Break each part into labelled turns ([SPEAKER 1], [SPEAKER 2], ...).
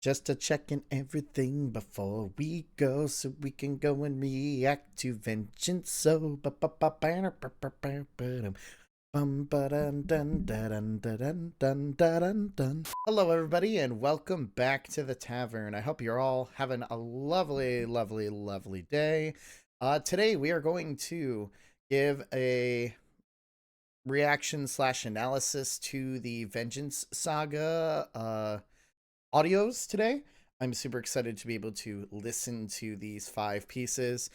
[SPEAKER 1] Just to check in everything before we go, so we can go and react to vengeance. So, hello, everybody, and welcome back to the tavern. I hope you're all having a lovely, lovely, lovely day. Today we are going to give a reaction slash analysis to the Vengeance Saga audios today. I'm super excited to be able to listen to these 5 pieces.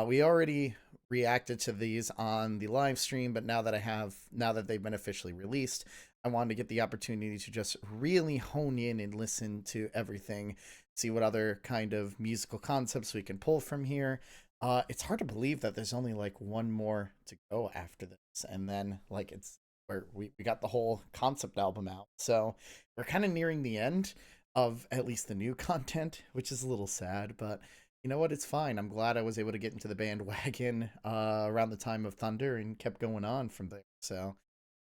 [SPEAKER 1] We already reacted to these on the live stream, but now that they've been officially released, I wanted to get the opportunity to just really hone in and listen to everything, see what other kind of musical concepts we can pull from here. It's hard to believe that there's only like one more to go after this, and then like it's where we got the whole concept album out, so we're kind of nearing the end of at least the new content, which is a little sad, but you know what, it's fine. I'm glad I was able to get into the bandwagon around the time of Thunder and kept going on from there. So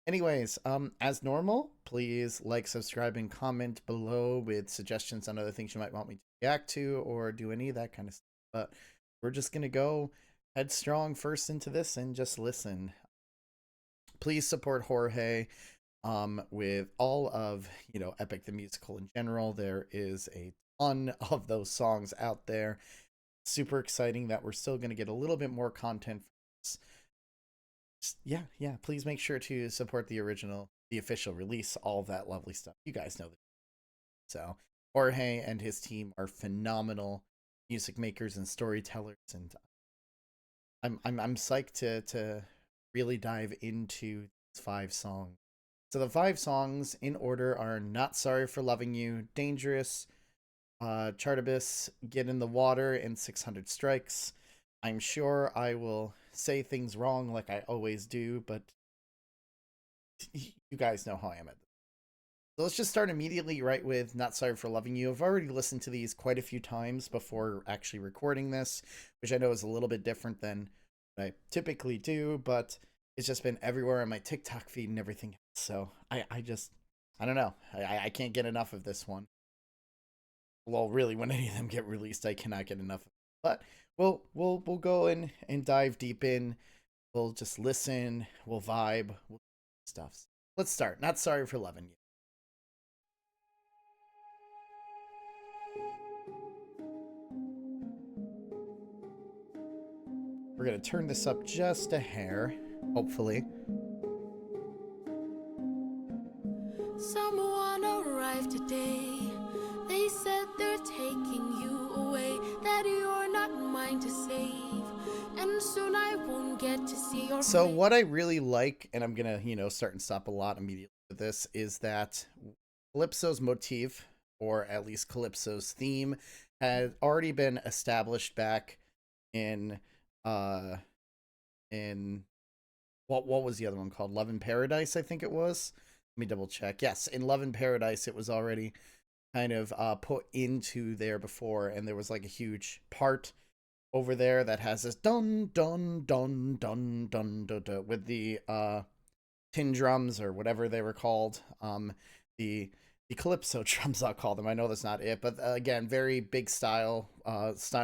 [SPEAKER 1] anyways, as normal, please like, subscribe, and comment below with suggestions on other things you might want me to react to or do any of that kind of stuff. But we're just gonna go headstrong first into this and just listen. Please support Jorge with all of, Epic the Musical in general. There is a ton of those songs out there. Super exciting that we're still going to get a little bit more content. Yeah, please make sure to support the official release, all of that lovely stuff. You guys know that. So Jorge and his team are phenomenal music makers and storytellers, and I'm psyched to really dive into these 5 songs. So the 5 songs in order are Not Sorry for Loving You, Dangerous, Charybdis, Get in the Water, and 600 Strikes. I'm sure I will say things wrong like I always do, but you guys know how I am at this. So let's just start immediately right with Not Sorry for Loving You. I've already listened to these quite a few times before actually recording this, which I know is a little bit different than what I typically do, but it's just been everywhere on my TikTok feed and everything. So I don't know. I can't get enough of this one. Well, really, when any of them get released, I cannot get enough of it. But we'll go in and dive deep in. We'll just listen. We'll vibe. We'll stuff. Let's start. Not Sorry for Loving You. We're gonna turn this up just a hair, hopefully.
[SPEAKER 2] Someone arrived today. They said they're taking you away, that you're not mine to save, and soon I won't get to see your
[SPEAKER 1] So what I really like, and I'm gonna, start and stop a lot immediately with this, is that Calypso's motif, or at least Calypso's theme, had already been established back in what was the other one called? Love in Paradise, I think it was. Let me double check. Yes, in Love in Paradise, it was already kind of put into there before, and there was like a huge part over there that has this dun dun dun dun dun dun, dun with the tin drums or whatever they were called. The Calypso drums, I'll call them. I know that's not it, but again, very big style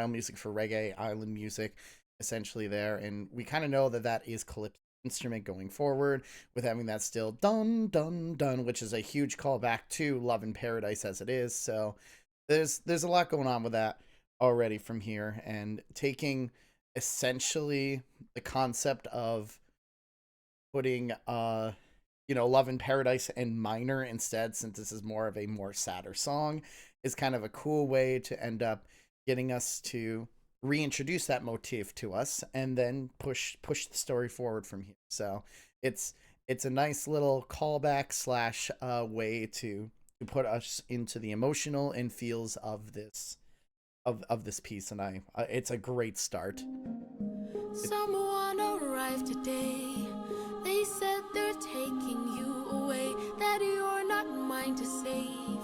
[SPEAKER 1] music for reggae island music, essentially there, and we kind of know that is Calypso instrument going forward with having that still dun dun dun, which is a huge callback to Love in Paradise as it is. So there's a lot going on with that already from here, and taking essentially the concept of putting Love in Paradise in minor instead, since this is more of a more sadder song, is kind of a cool way to end up getting us to reintroduce that motif to us and then push the story forward from here. So it's a nice little callback slash way to put us into the emotional and feels of this piece, and it's a great start.
[SPEAKER 2] Someone arrived today. They said they're taking you away, that you're not mine to save,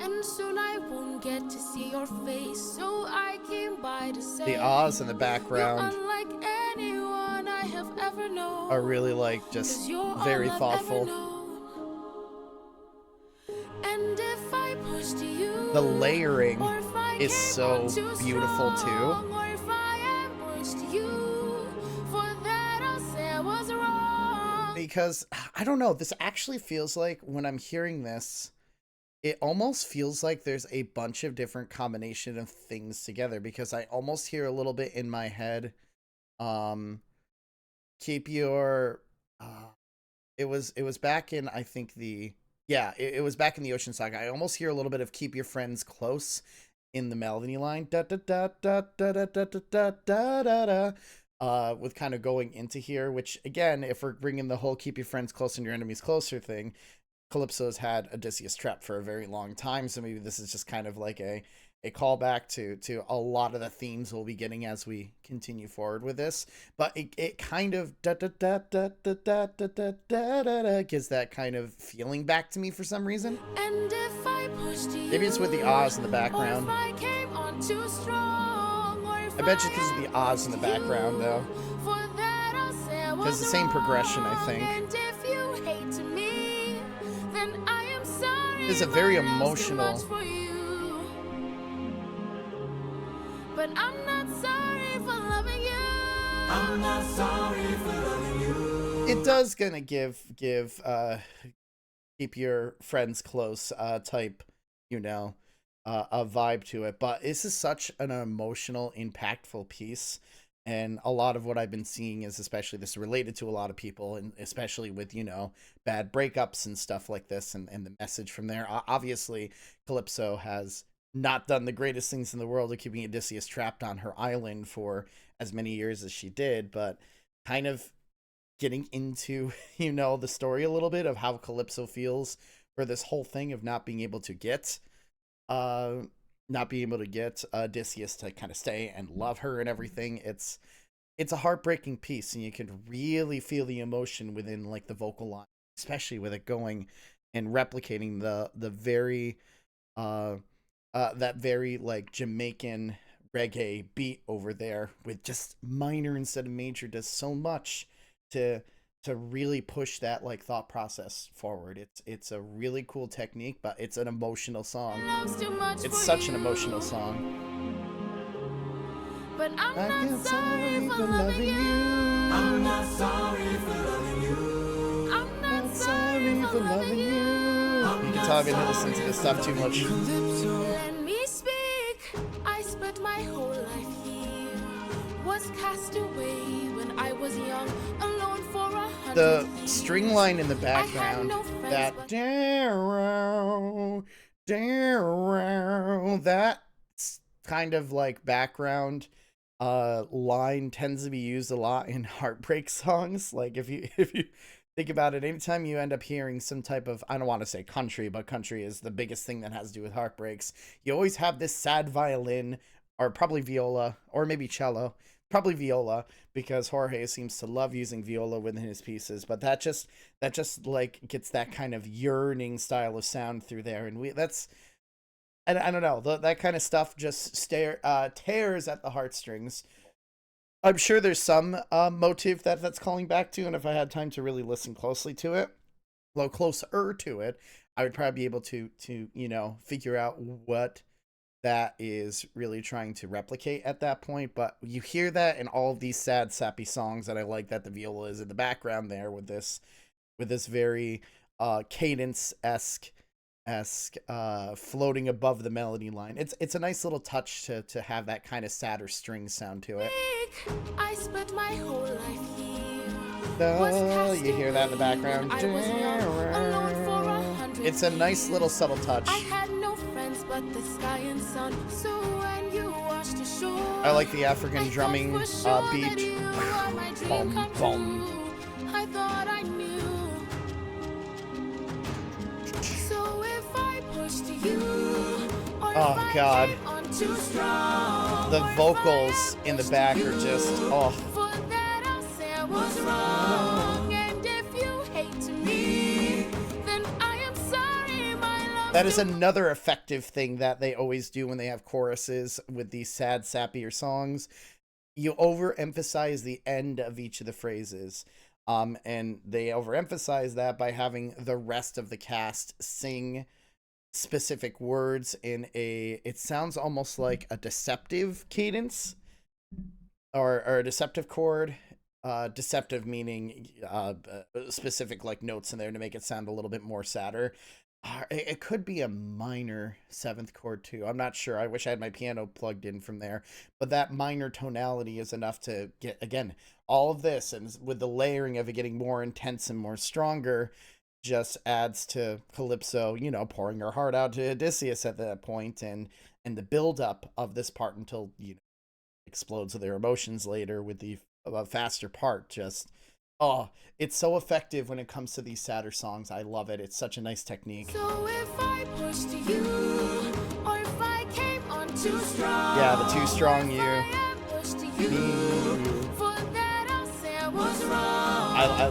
[SPEAKER 2] and soon I won't get to see your face. So I came by to say
[SPEAKER 1] the ahs in the background
[SPEAKER 2] unlike anyone I have ever known
[SPEAKER 1] are really like just very thoughtful.
[SPEAKER 2] And if I pushed you
[SPEAKER 1] The layering
[SPEAKER 2] or if I
[SPEAKER 1] is
[SPEAKER 2] came
[SPEAKER 1] so
[SPEAKER 2] on too
[SPEAKER 1] beautiful too.
[SPEAKER 2] strong, or if I ambushed you. For that I'll say I was wrong.
[SPEAKER 1] Because I don't know, this actually feels like when I'm hearing this, it almost feels like there's a bunch of different combination of things together, because I almost hear a little bit in my head, keep your it was back in, I think, it was back in the Ocean Saga. I almost hear a little bit of keep your friends close in the melody line, da da da da da da da da da da da, with kind of going into here, which again, if we're bringing the whole keep your friends close and your enemies closer thing, Calypso's had Odysseus trapped for a very long time, so maybe this is just kind of like a callback to a lot of the themes we'll be getting as we continue forward with this. But it kind of da da da da da da da da da da gives that kind of feeling back to me for some reason.
[SPEAKER 2] And if I pushed you,
[SPEAKER 1] Maybe it's with the ahs in the background.
[SPEAKER 2] or if I came on too strong, or if
[SPEAKER 1] I bet you because of the ahs in the background though.
[SPEAKER 2] For that I'll say I was
[SPEAKER 1] Because the same progression, I think.
[SPEAKER 2] And if you hate me, then I am sorry.
[SPEAKER 1] It's a very emotional.
[SPEAKER 2] For you. But I'm not sorry for loving you. I'm not sorry for loving you.
[SPEAKER 1] It does gonna give keep your friends close type, a vibe to it. But this is such an emotional, impactful piece. And a lot of what I've been seeing is especially this related to a lot of people, and especially with, bad breakups and stuff like this, and the message from there. Obviously, Calypso has not done the greatest things in the world of keeping Odysseus trapped on her island for as many years as she did, but kind of getting into, the story a little bit of how Calypso feels for this whole thing of not being able to get Odysseus to kind of stay and love her and everything. It's a heartbreaking piece, and you can really feel the emotion within like the vocal line, especially with it going and replicating the very that very like Jamaican reggae beat over there, with just minor instead of major, does so much to really push that like thought process forward. It's a really cool technique, but it's an emotional song. It's such an emotional song.
[SPEAKER 2] But I'm not sorry for loving you. I'm not sorry for loving you. I'm not sorry for loving you.
[SPEAKER 1] You can tell I've been listening to this stuff too much.
[SPEAKER 2] Let me speak. I spent my whole life here. Was cast away when I was young, alone for 100
[SPEAKER 1] The
[SPEAKER 2] years.
[SPEAKER 1] string line in the background, that darrow, that kind of like background line tends to be used a lot in heartbreak songs. Like if you think about it, anytime you end up hearing some type of, I don't want to say country, but country is the biggest thing that has to do with heartbreaks, you always have this sad violin, or probably viola, or maybe cello, probably viola, because Jorge seems to love using viola within his pieces. But that just like gets that kind of yearning style of sound through there, and I don't know, that kind of stuff just tears at the heartstrings. I'm sure there's some motive that's calling back to, and if I had time to really listen closer to it, I would probably be able to figure out what that is really trying to replicate at that point. But you hear that in all of these sad, sappy songs, and I like that the viola is in the background there with this very cadence-esque floating above the melody line. It's a nice little touch to have that kind of sadder string sound to it.
[SPEAKER 2] I spent my whole life here.
[SPEAKER 1] You hear that in the background. It's a nice little subtle touch.
[SPEAKER 2] I had no friends but the sky and sun. So when you washed ashore,
[SPEAKER 1] I like the African drumming beat. Boom, boom.
[SPEAKER 2] I thought I knew. So if I pushed you, or
[SPEAKER 1] oh God,
[SPEAKER 2] too strong,
[SPEAKER 1] the vocals in the back are just
[SPEAKER 2] for that I'll say I was wrong. And if you hate me, then I am sorry, my love.
[SPEAKER 1] That is another effective thing that they always do when they have choruses with these sad, sappier songs. You overemphasize the end of each of the phrases. And they overemphasize that by having the rest of the cast sing specific words in it sounds almost like a deceptive cadence, or a deceptive chord. Deceptive meaning specific like notes in there to make it sound a little bit more sadder. It could be a minor seventh chord too. I'm not sure. I wish I had my piano plugged in from there. But that minor tonality is enough to get, again, all of this, and with the layering of it getting more intense and more stronger, just adds to Calypso, pouring her heart out to Odysseus at that point, and the build up of this part until explodes with their emotions later with the faster part. Just, oh, it's so effective when it comes to these sadder songs. I love it. It's such a nice technique.
[SPEAKER 2] So if I pushed you, or if I came on too strong,
[SPEAKER 1] yeah, the too strong you.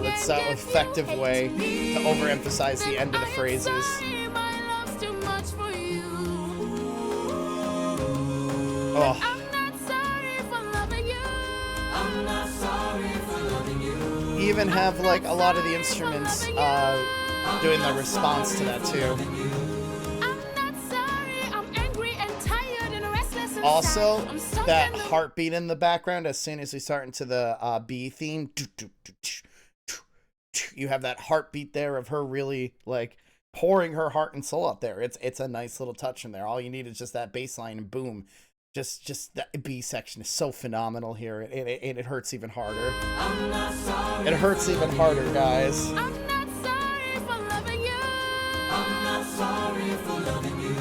[SPEAKER 1] It's so effective way to overemphasize the end of the phrases. Oh. You even have like a lot of the instruments doing the response to that too. Also, that heartbeat in the background as soon as we start into the B theme, you have that heartbeat there of her really like pouring her heart and soul out there. It's a nice little touch in there. All you need is just that bass line and boom. Just that B section is so phenomenal here, and it hurts even harder. It hurts even harder, guys.
[SPEAKER 2] I'm not sorry for loving you. I'm not sorry for loving you.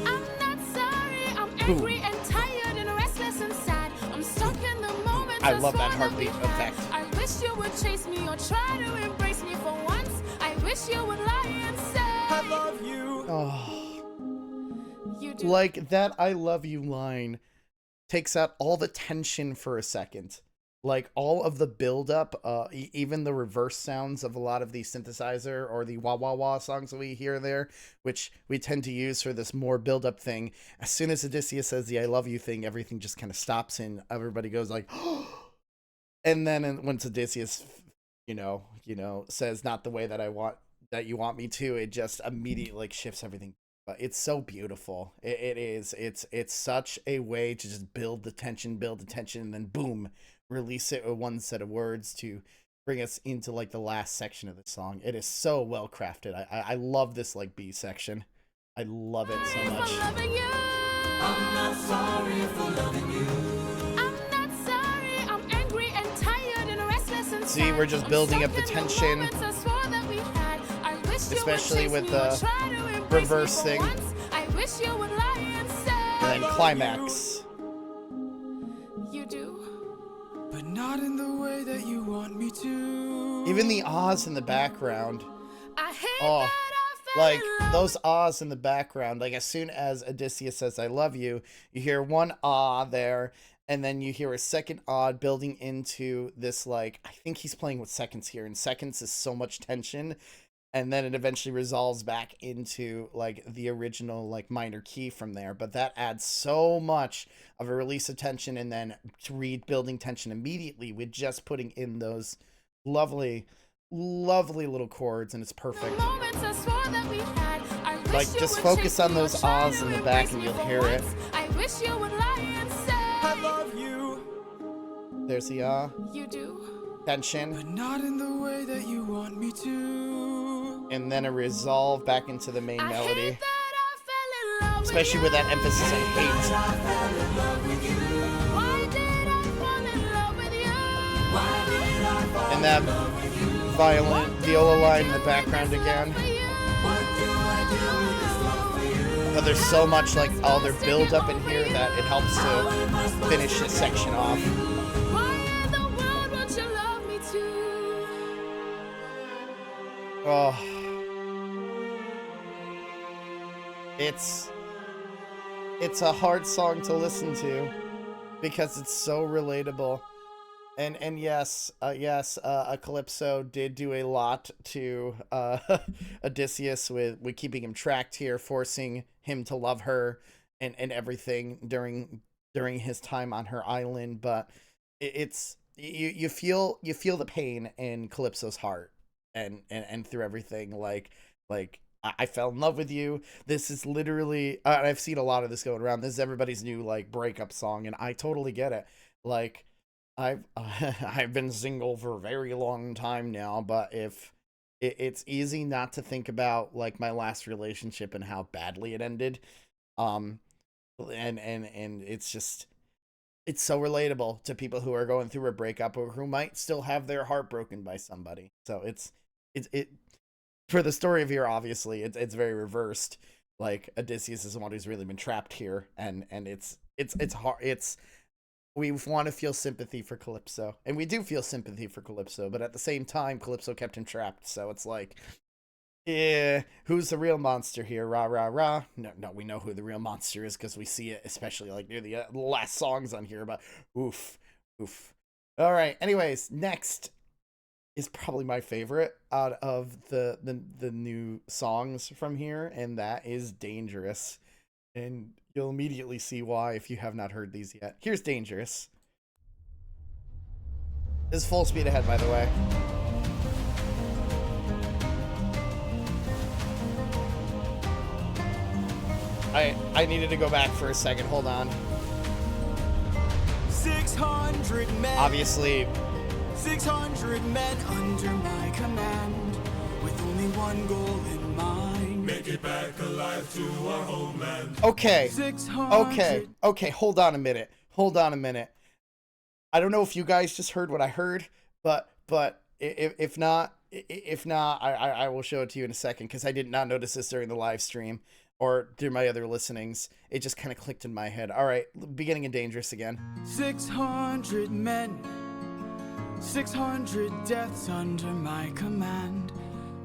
[SPEAKER 2] I'm not sorry. I'm angry and tired and restless and sad. I'm stuck in the moment.
[SPEAKER 1] I love that heartbeat effect.
[SPEAKER 2] I wish you would chase me or try to embrace me for once. I wish you would lie and say I love you.
[SPEAKER 1] Oh. Like, that I love you line takes out all the tension for a second. Like, all of the buildup, even the reverse sounds of a lot of the synthesizer or the wah-wah-wah songs that we hear there, which we tend to use for this more buildup thing. As soon as Odysseus says the I love you thing, everything just kind of stops and everybody goes like, and then once Odysseus, says not the way that you want me to, it just immediately like shifts everything. But it's so beautiful. It is. It's such a way to just build the tension, and then boom, release it with one set of words to bring us into like the last section of the song. It is so well crafted. I love this like B section. I love it so much.
[SPEAKER 2] I'm not sorry for loving you. I'm not sorry. I'm angry and tired and restless and sad.
[SPEAKER 1] See, we're just building up the tension, especially with the reverse thing,
[SPEAKER 2] I wish you would lie and say,
[SPEAKER 1] and then climax.
[SPEAKER 2] You do,
[SPEAKER 3] but not in the way that you want me to.
[SPEAKER 1] Even the ahs in the background.
[SPEAKER 2] I hate
[SPEAKER 1] Oh,
[SPEAKER 2] that I fell
[SPEAKER 1] like
[SPEAKER 2] in love.
[SPEAKER 1] those ahs in the background. Like as soon as Odysseus says "I love you," you hear one ah there, and then you hear a second ah building into this. Like, I think he's playing with seconds here, and seconds is so much tension. And then it eventually resolves back into like the original like minor key from there. But that adds so much of a release of tension and then rebuilding tension immediately with just putting in those lovely, lovely little chords, and it's perfect. Like, just focus on those ahs in the back and you'll hear it.
[SPEAKER 2] I wish you would lie and say
[SPEAKER 3] I love you.
[SPEAKER 1] There's the ah.
[SPEAKER 2] You do.
[SPEAKER 1] Tension.
[SPEAKER 3] But not in the way that you want me to.
[SPEAKER 1] And then a resolve back into the main melody.
[SPEAKER 2] Especially
[SPEAKER 1] with that emphasis on hate. And that viola line in the background again. But there's so much like all their build up in here that it helps to finish this section off. Oh, it's a hard song to listen to because it's so relatable, and yes, Calypso did do a lot to Odysseus with keeping him tracked here, forcing him to love her and everything during his time on her island. But it's you feel the pain in Calypso's heart. And through everything, like I fell in love with you. This is literally, I've seen a lot of this going around. This is everybody's new like breakup song, and I totally get it. Like, I've I've been single for a very long time now, but if it's easy not to think about like my last relationship and how badly it ended. Um, and it's just, it's so relatable to people who are going through a breakup or who might still have their heart broken by somebody. So it for the story of here, obviously it's very reversed. Like Odysseus is someone who's really been trapped here, and it's hard. It's, we want to feel sympathy for Calypso, and we do feel sympathy for Calypso, but at the same time, Calypso kept him trapped. So it's like, yeah, who's the real monster here? Rah rah rah. No, no, we know who the real monster is because we see it, especially like near the last songs on here. But oof, oof. All right. Anyways, next is probably my favorite out of the new songs from here, and that is Dangerous. And you'll immediately see why if you have not heard these yet. Here's Dangerous. This is Full Speed Ahead, by the way. I needed to go back for a second. Hold on.
[SPEAKER 3] 600 men.
[SPEAKER 1] Obviously,
[SPEAKER 3] 600 men under my command, with only one goal in mind.
[SPEAKER 4] Make it back alive to our homeland.
[SPEAKER 1] okay.
[SPEAKER 3] 600.
[SPEAKER 1] Okay, hold on a minute. I don't know if you guys just heard what I heard, but if not, I will show it to you in a second because I did not notice this during the live stream or through my other listenings. It just kind of clicked in my head. All right, beginning in Dangerous again.
[SPEAKER 3] 600 men, 600 deaths under my command,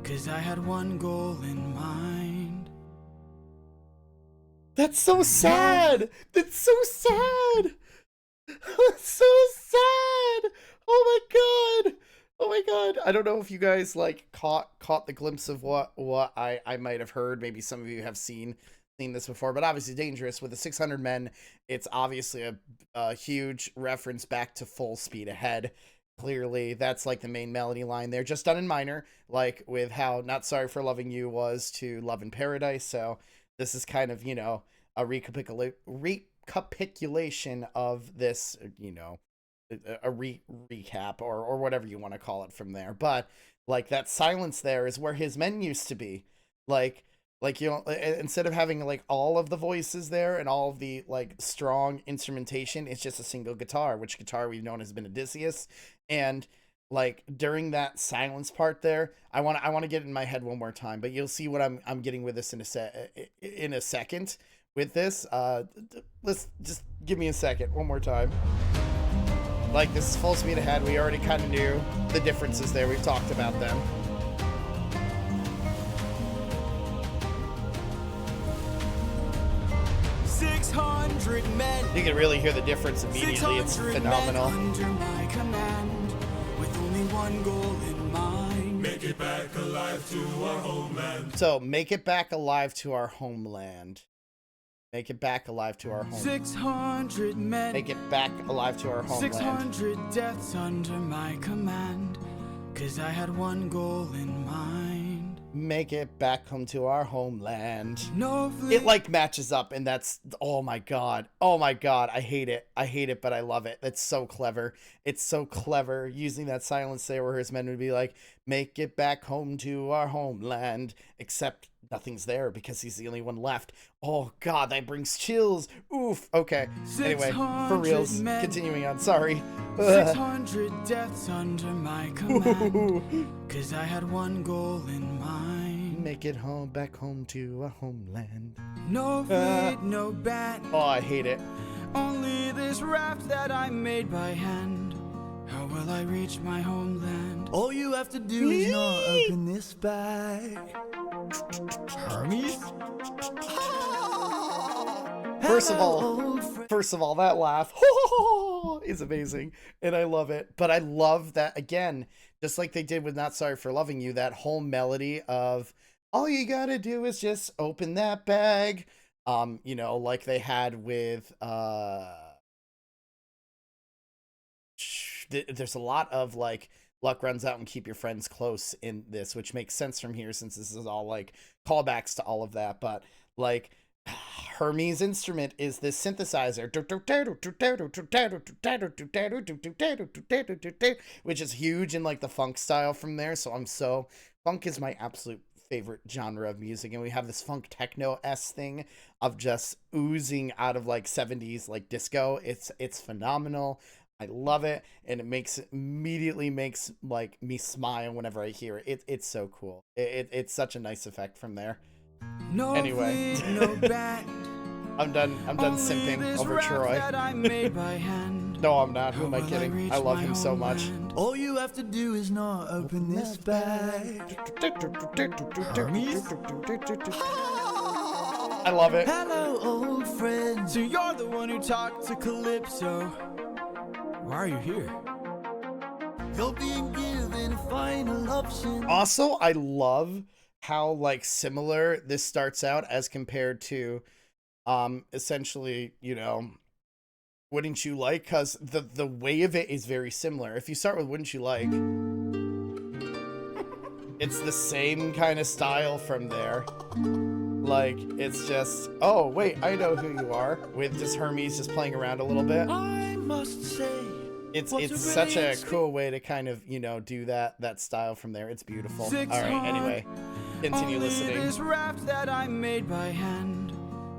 [SPEAKER 3] 'cause I had one goal in mind.
[SPEAKER 1] That's so sad. That's so sad. That's so sad. Oh my god. Oh my god. I don't know if you guys like caught the glimpse of what I might have heard. Maybe some of you have seen this before, but obviously Dangerous with the 600 men. It's obviously a huge reference back to Full Speed Ahead. Clearly, that's like the main melody line there, just done in minor, like with how Not Sorry for Loving You was to Love in Paradise. So this is kind of, you know, a recapitulation of this, you know, a recap or whatever you want to call it from there. But like that silence there is where his men used to be. Like, you know, instead of having like all of the voices there and all of the like strong instrumentation, it's just a single guitar, which guitar we've known has been Odysseus. And like during that silence part there, I want to get it in my head one more time, but you'll see what I'm getting with this in a second with this. Let's just give me a second one more time. Like, this is Full Speed Ahead. We already kind of knew the differences there. We've talked about them.
[SPEAKER 3] Men,
[SPEAKER 1] you can really hear the difference immediately. It's phenomenal.
[SPEAKER 3] Under my command, with only one goal in mind.
[SPEAKER 4] Make it back alive to our homeland.
[SPEAKER 1] So, make it back alive to our homeland. Make it back alive to our homeland.
[SPEAKER 3] 600 men.
[SPEAKER 1] Make it back alive to our homeland.
[SPEAKER 3] 600 deaths under my command, 'cause I had one goal in mind.
[SPEAKER 1] Make it back home to our homeland.
[SPEAKER 3] No,
[SPEAKER 1] it like matches up, and that's, oh my god, I hate it, but I love it. That's so clever. It's so clever using that silence there where his men would be like, make it back home to our homeland, except nothing's there because he's the only one left. Oh god, that brings chills. Oof. Okay, anyway, for reals, continuing on, sorry.
[SPEAKER 3] 600 deaths under my command, 'cause I had one goal in mind.
[SPEAKER 1] Make it home, back home to our homeland.
[SPEAKER 3] No fleet, no band.
[SPEAKER 1] Oh, I hate it.
[SPEAKER 3] Only this raft that I made by hand. How will I reach my homeland?
[SPEAKER 5] All you have to do is not open this bag. Hermes?
[SPEAKER 1] First of all, that laugh is amazing, and I love it. But I love that, again, just like they did with Not Sorry for Loving You, that whole melody of all you gotta do is just open that bag. You know, like they had with there's a lot of like luck runs out and keep your friends close in this, which makes sense from here since this is all like callbacks to all of that. But like Hermes' instrument is this synthesizer, which is huge in like the funk style from there. So funk is my absolute favorite genre of music, and we have this funk techno-esque thing of just oozing out of like 70s like disco. It's phenomenal. I love it, and it immediately makes like me smile whenever I hear it. It's so cool. It's such a nice effect from there.
[SPEAKER 3] No
[SPEAKER 1] Anyway.
[SPEAKER 3] fleet, no band.
[SPEAKER 1] I'm done simping over Troy.
[SPEAKER 3] That I made by hand.
[SPEAKER 1] No, I'm not. Who am I
[SPEAKER 3] How will
[SPEAKER 1] kidding?
[SPEAKER 3] reach
[SPEAKER 1] I love
[SPEAKER 3] my
[SPEAKER 1] him so much.
[SPEAKER 3] homeland?
[SPEAKER 5] All you have to do is not open this bag.
[SPEAKER 3] Hermes?
[SPEAKER 1] I love it.
[SPEAKER 5] Hello, old friend.
[SPEAKER 3] So you're the one who talked to Calypso. Why are you here?
[SPEAKER 5] You're being given a final option.
[SPEAKER 1] Also, I love how like similar this starts out as compared to essentially, you know, Wouldn't You Like, because the way of it is very similar. If you start with Wouldn't You Like, it's the same kind of style from there. Like, it's just, oh wait, I know who you are, with just Hermes just playing around a little bit.
[SPEAKER 5] I must say,
[SPEAKER 1] It's such a cool way to kind of, you know, do that style from there. It's beautiful. All right, anyway, continue
[SPEAKER 3] Only
[SPEAKER 1] listening.
[SPEAKER 3] this raft that I made by hand.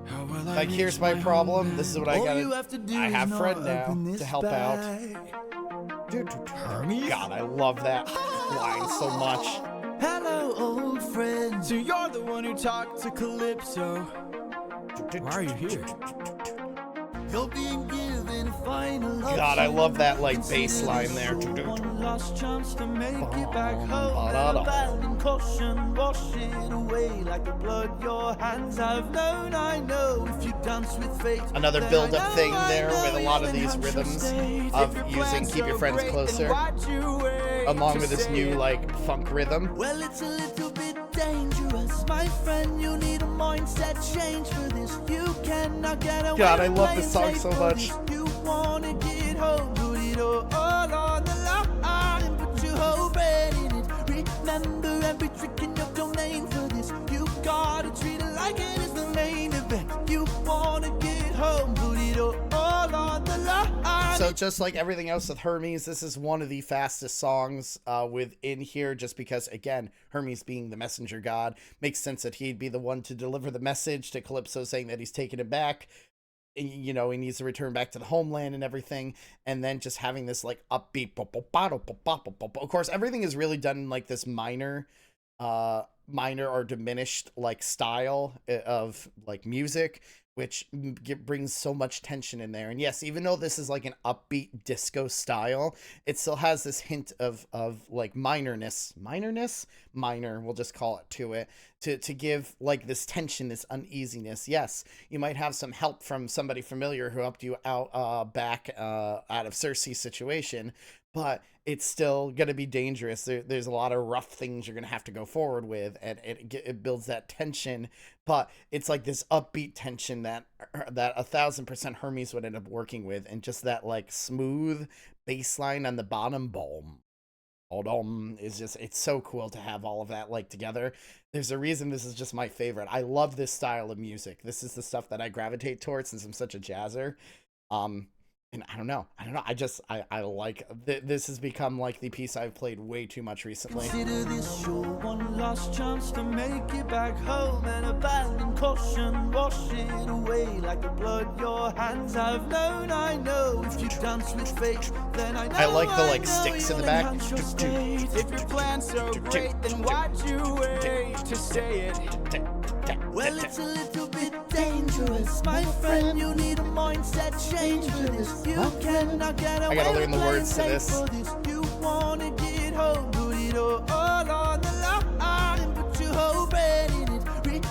[SPEAKER 3] How will I
[SPEAKER 1] Like,
[SPEAKER 3] reach
[SPEAKER 1] here's my problem.
[SPEAKER 3] homeland?
[SPEAKER 1] This is what I
[SPEAKER 5] all you
[SPEAKER 1] gotta.
[SPEAKER 5] have to do
[SPEAKER 1] I
[SPEAKER 5] is
[SPEAKER 1] have
[SPEAKER 5] not
[SPEAKER 1] Fred
[SPEAKER 5] open
[SPEAKER 1] now
[SPEAKER 5] this
[SPEAKER 1] to help out.
[SPEAKER 5] bag.
[SPEAKER 3] Hermes?
[SPEAKER 1] God, I love that line so much.
[SPEAKER 5] Hello, old friend.
[SPEAKER 3] So you're the one who talked to Calypso. Why are you here?
[SPEAKER 5] You're being given a final option.
[SPEAKER 1] God, I love that like bass
[SPEAKER 5] Consider
[SPEAKER 1] line there.
[SPEAKER 5] this your one last chance to make it back home. And abandon caution, wash it away like the blood your hands have known. I know if you dance with fate.
[SPEAKER 1] Another
[SPEAKER 5] then
[SPEAKER 1] build-up
[SPEAKER 5] I know,
[SPEAKER 1] thing
[SPEAKER 5] I
[SPEAKER 1] there
[SPEAKER 5] know
[SPEAKER 1] with a
[SPEAKER 5] you'll
[SPEAKER 1] lot of these
[SPEAKER 5] enhance your
[SPEAKER 1] rhythms
[SPEAKER 5] state.
[SPEAKER 1] of
[SPEAKER 3] If your
[SPEAKER 1] using
[SPEAKER 3] plan's
[SPEAKER 1] Keep Your
[SPEAKER 3] so
[SPEAKER 1] Friends
[SPEAKER 3] great, then
[SPEAKER 1] Closer,
[SPEAKER 3] why'd you wait
[SPEAKER 1] along
[SPEAKER 3] to
[SPEAKER 1] with this
[SPEAKER 3] say
[SPEAKER 1] new
[SPEAKER 3] it?
[SPEAKER 1] like funk rhythm.
[SPEAKER 5] Well, it's a little bit dangerous, my friend. You need a mindset change for this. You cannot get away.
[SPEAKER 1] God, I
[SPEAKER 5] with
[SPEAKER 1] love this
[SPEAKER 5] playing
[SPEAKER 1] song so
[SPEAKER 5] safe for
[SPEAKER 1] much.
[SPEAKER 5] this. You wanna get home, put it all on the line and put your whole brain in it. Remember every trick in your domain for this. You gotta treat it like it is the main event. You wanna get home, put it all on the line.
[SPEAKER 1] So just like everything else with Hermes, this is one of the fastest songs within here, just because, again, Hermes being the messenger god, makes sense that he'd be the one to deliver the message to Calypso saying that he's taking it back. You know, he needs to return back to the homeland and everything. And then just having this like upbeat, of course, everything is really done in like this minor or diminished like style of like music, which brings so much tension in there. And yes, even though this is like an upbeat disco style, it still has this hint of like minor, we'll just call it, to it, to give like this tension, this uneasiness. Yes, you might have some help from somebody familiar who helped you out back out of Cersei's situation, but it's still going to be dangerous. There's a lot of rough things you're going to have to go forward with, and it builds that tension, but it's like this upbeat tension that 1,000% Hermes would end up working with, and just that like smooth bass line on the bottom, boom, is just, it's so cool to have all of that like together. There's a reason this is just my favorite. I love this style of music. This is the stuff that I gravitate towards since I'm such a jazzer. And I don't know. I like, this has become like the piece I've played way too much recently.
[SPEAKER 5] Consider this your one last chance to make it back home and abandon caution, wash it away like the blood your hands have known. I know if you dance with fate, then I know.
[SPEAKER 1] I like the like
[SPEAKER 5] know
[SPEAKER 1] sticks in the
[SPEAKER 5] you'll
[SPEAKER 1] back.
[SPEAKER 5] enhance your state.
[SPEAKER 3] If your plan's so great, then why'd you wait to say it?
[SPEAKER 5] Well, it's a little bit dangerous, my friend. You need a mindset change for this. You cannot get away.
[SPEAKER 1] I gotta learn the
[SPEAKER 5] with
[SPEAKER 1] words to
[SPEAKER 5] playing
[SPEAKER 1] this.
[SPEAKER 5] safe for this. You wanna get home, put it all on the line and put your whole brain in it.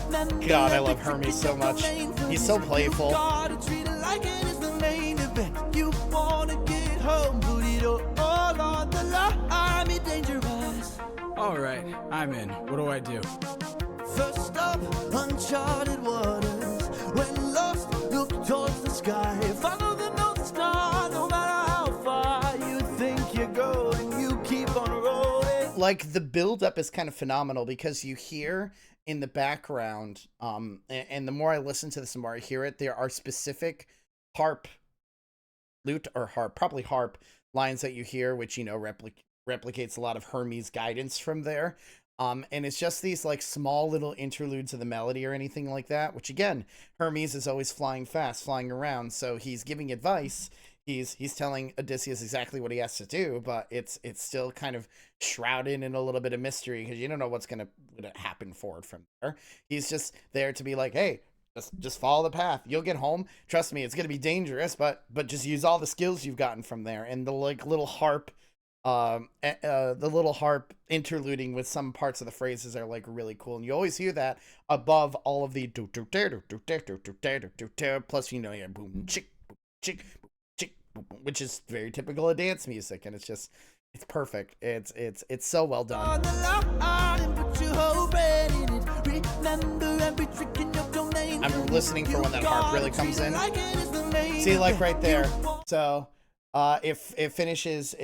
[SPEAKER 5] Remember
[SPEAKER 1] God, I love
[SPEAKER 5] every trick
[SPEAKER 1] Hermes so
[SPEAKER 5] in your
[SPEAKER 1] much.
[SPEAKER 5] domain for
[SPEAKER 1] He's
[SPEAKER 5] this.
[SPEAKER 1] so playful.
[SPEAKER 5] You gotta treat it like it is the main event. You wanna get home, put it all on the line. Be dangerous.
[SPEAKER 3] Alright, I'm in. What do I do?
[SPEAKER 5] First up, uncharted waters. When lost, look towards the sky. Follow the North Star, no matter how far you think you're going. You keep on
[SPEAKER 1] like the buildup is kind of phenomenal because you hear in the background, and the more I listen to this, the more I hear it. There are specific harp, lute or harp, probably harp lines that you hear, which replicates a lot of Hermes guidance from there. And it's just these like small little interludes of the melody or anything like that, which again, Hermes is always flying fast, flying around. So he's giving advice. He's telling Odysseus exactly what he has to do, but it's still kind of shrouded in a little bit of mystery because you don't know what's gonna happen forward from there. He's just there to be like, hey, just follow the path. You'll get home. Trust me, it's gonna be dangerous, but just use all the skills you've gotten from there. And the like little harp, the little harp interluding with some parts of the phrases are like really cool, and you always hear that above all of the plus yeah, boom chick chick chick, which is very typical of dance music, and it's perfect. It's so well done. I'm listening for when that harp really comes in. See, like right there. So if it finishes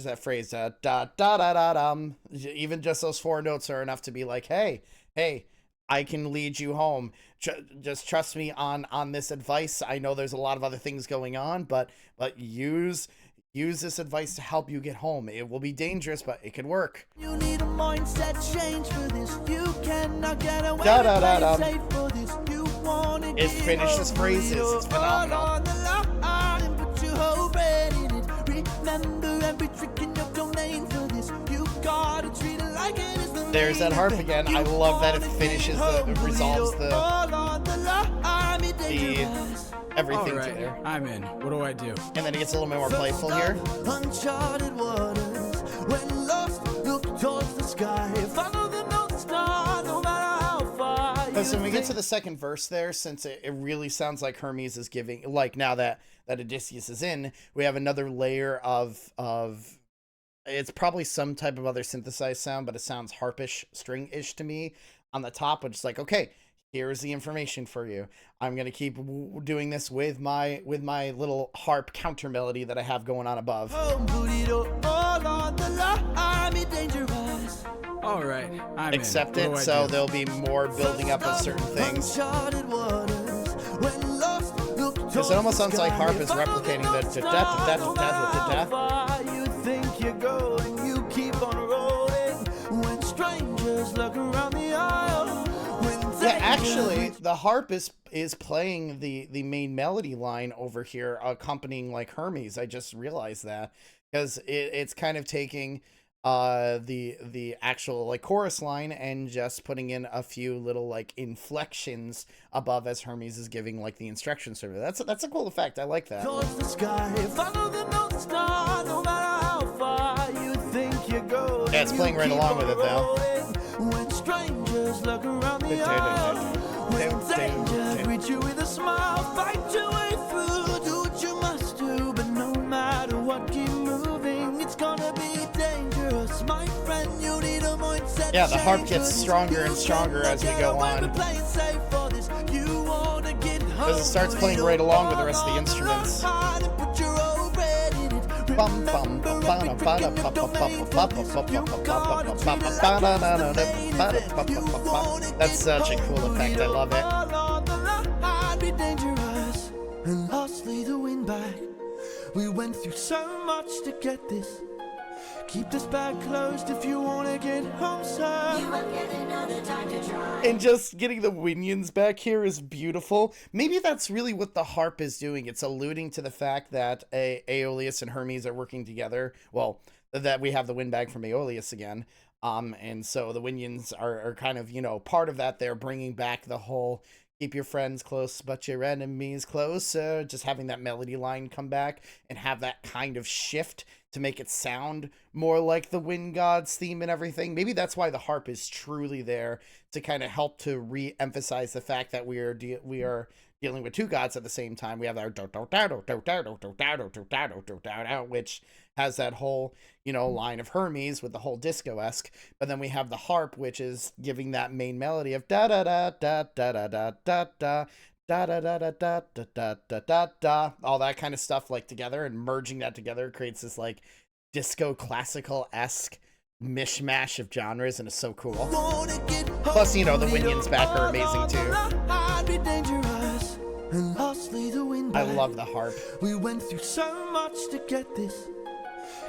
[SPEAKER 1] that phrase, da da da da dum. Even just those 4 notes are enough to be like, hey, I can lead you home. Just trust me on this advice. I know there's a lot of other things going on, but use this advice to help you get home. It will be dangerous, but it could work. You need a mindset change for this. You cannot get away for this. You wanna it finishes phrases. It's phenomenal. There's that harp again. I love that it finishes it resolves the everything to there.
[SPEAKER 3] I'm in. What do I do?
[SPEAKER 1] And then it gets a little bit more playful here.
[SPEAKER 5] Uncharted waters, when lost, look towards the sky. Follow the North Star, no matter how far.
[SPEAKER 1] So when we get to the second verse there, since it really sounds like Hermes is giving, like now that Odysseus is in, we have another layer of it's probably some type of other synthesized sound, but it sounds harpish, string-ish to me on the top, which is like, okay, here's the information for you. I'm going to keep doing this with my little harp counter melody that I have going on above.
[SPEAKER 3] All right, I'm
[SPEAKER 1] Accept it, so there'll be more building up of certain things. Because it almost sounds like harp is replicating the
[SPEAKER 5] you think you go and you keep on rolling when strangers look around the aisle.
[SPEAKER 1] Yeah, actually, the harp is playing the main melody line over here, accompanying like Hermes. I just realized that because it's kind of taking the actual like chorus line and just putting in a few little like inflections above as Hermes is giving like the instructions to it. That's a cool effect. I like that.
[SPEAKER 5] Towards the sky, follow the North Star, no matter how far you think you go.
[SPEAKER 1] Yeah, it's playing right along with it though.
[SPEAKER 5] When strangers look around the aisle, when danger greet you with a smile, fight your way through, do what you must do, but no matter what, keep moving. It's gonna be dangerous, my friend. You need a mindset.
[SPEAKER 1] Yeah, the harp gets stronger and stronger as we go on, because it starts playing right along with the rest of the instruments. That's such a cool effect. I love it.
[SPEAKER 5] And lastly, the wind back. We went through so much to get this. Keep this bag closed if you wanna get home, sir. You won't get another time to try.
[SPEAKER 1] And just getting the winions back here is beautiful. Maybe that's really what the harp is doing. It's alluding to the fact that Aeolus and Hermes are working together. Well, that we have the wind bag from Aeolus again. And so the winions are kind of, part of that. They're bringing back the whole keep your friends close, but your enemies closer. Just having that melody line come back and have that kind of shift to make it sound more like the wind god's theme and everything. Maybe that's why the harp is truly there to kind of help to re-emphasize the fact that we are dealing with two gods at the same time. We have our which has that whole, line of Hermes with the whole disco-esque, but then we have the harp, which is giving that main melody of da da da da da da da da da da da da da da da da da da, all that kind of stuff like together, and merging that together creates this like disco classical-esque mishmash of genres, and it's so cool.
[SPEAKER 5] Wanna get
[SPEAKER 1] Plus, you know, the
[SPEAKER 5] home,
[SPEAKER 1] Winions back are amazing too.
[SPEAKER 5] I'd be dangerous. And lastly, the wind
[SPEAKER 1] I
[SPEAKER 5] back.
[SPEAKER 1] love the harp.
[SPEAKER 5] We went through so much to get this.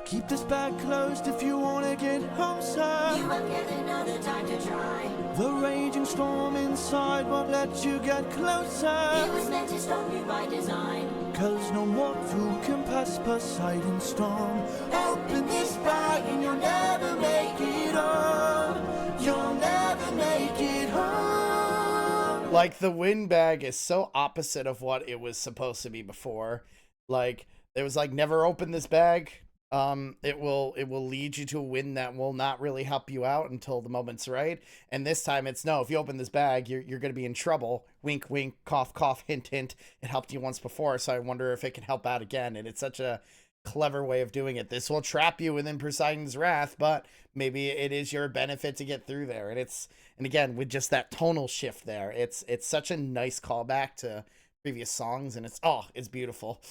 [SPEAKER 5] Keep this bag closed if you wanna get home, sir.
[SPEAKER 6] You won't get another time to try.
[SPEAKER 5] The raging storm inside won't let you get closer.
[SPEAKER 6] It was meant to stop you by design.
[SPEAKER 5] 'Cause no mortal can pass Poseidon's storm. Open this bag and you'll never make it home. You'll never make it home.
[SPEAKER 1] Like, the wind bag is so opposite of what it was supposed to be before. Like, it was like, never open this bag. It will lead you to a wind that will not really help you out until the moment's right. And this time it's no, if you open this bag, you're going to be in trouble. Wink, wink, cough, cough, hint, hint. It helped you once before, so I wonder if it can help out again. And it's such a clever way of doing it. This will trap you within Poseidon's wrath, but maybe it is your benefit to get through there. And again, with just that tonal shift there, it's such a nice callback to previous songs, and it's beautiful.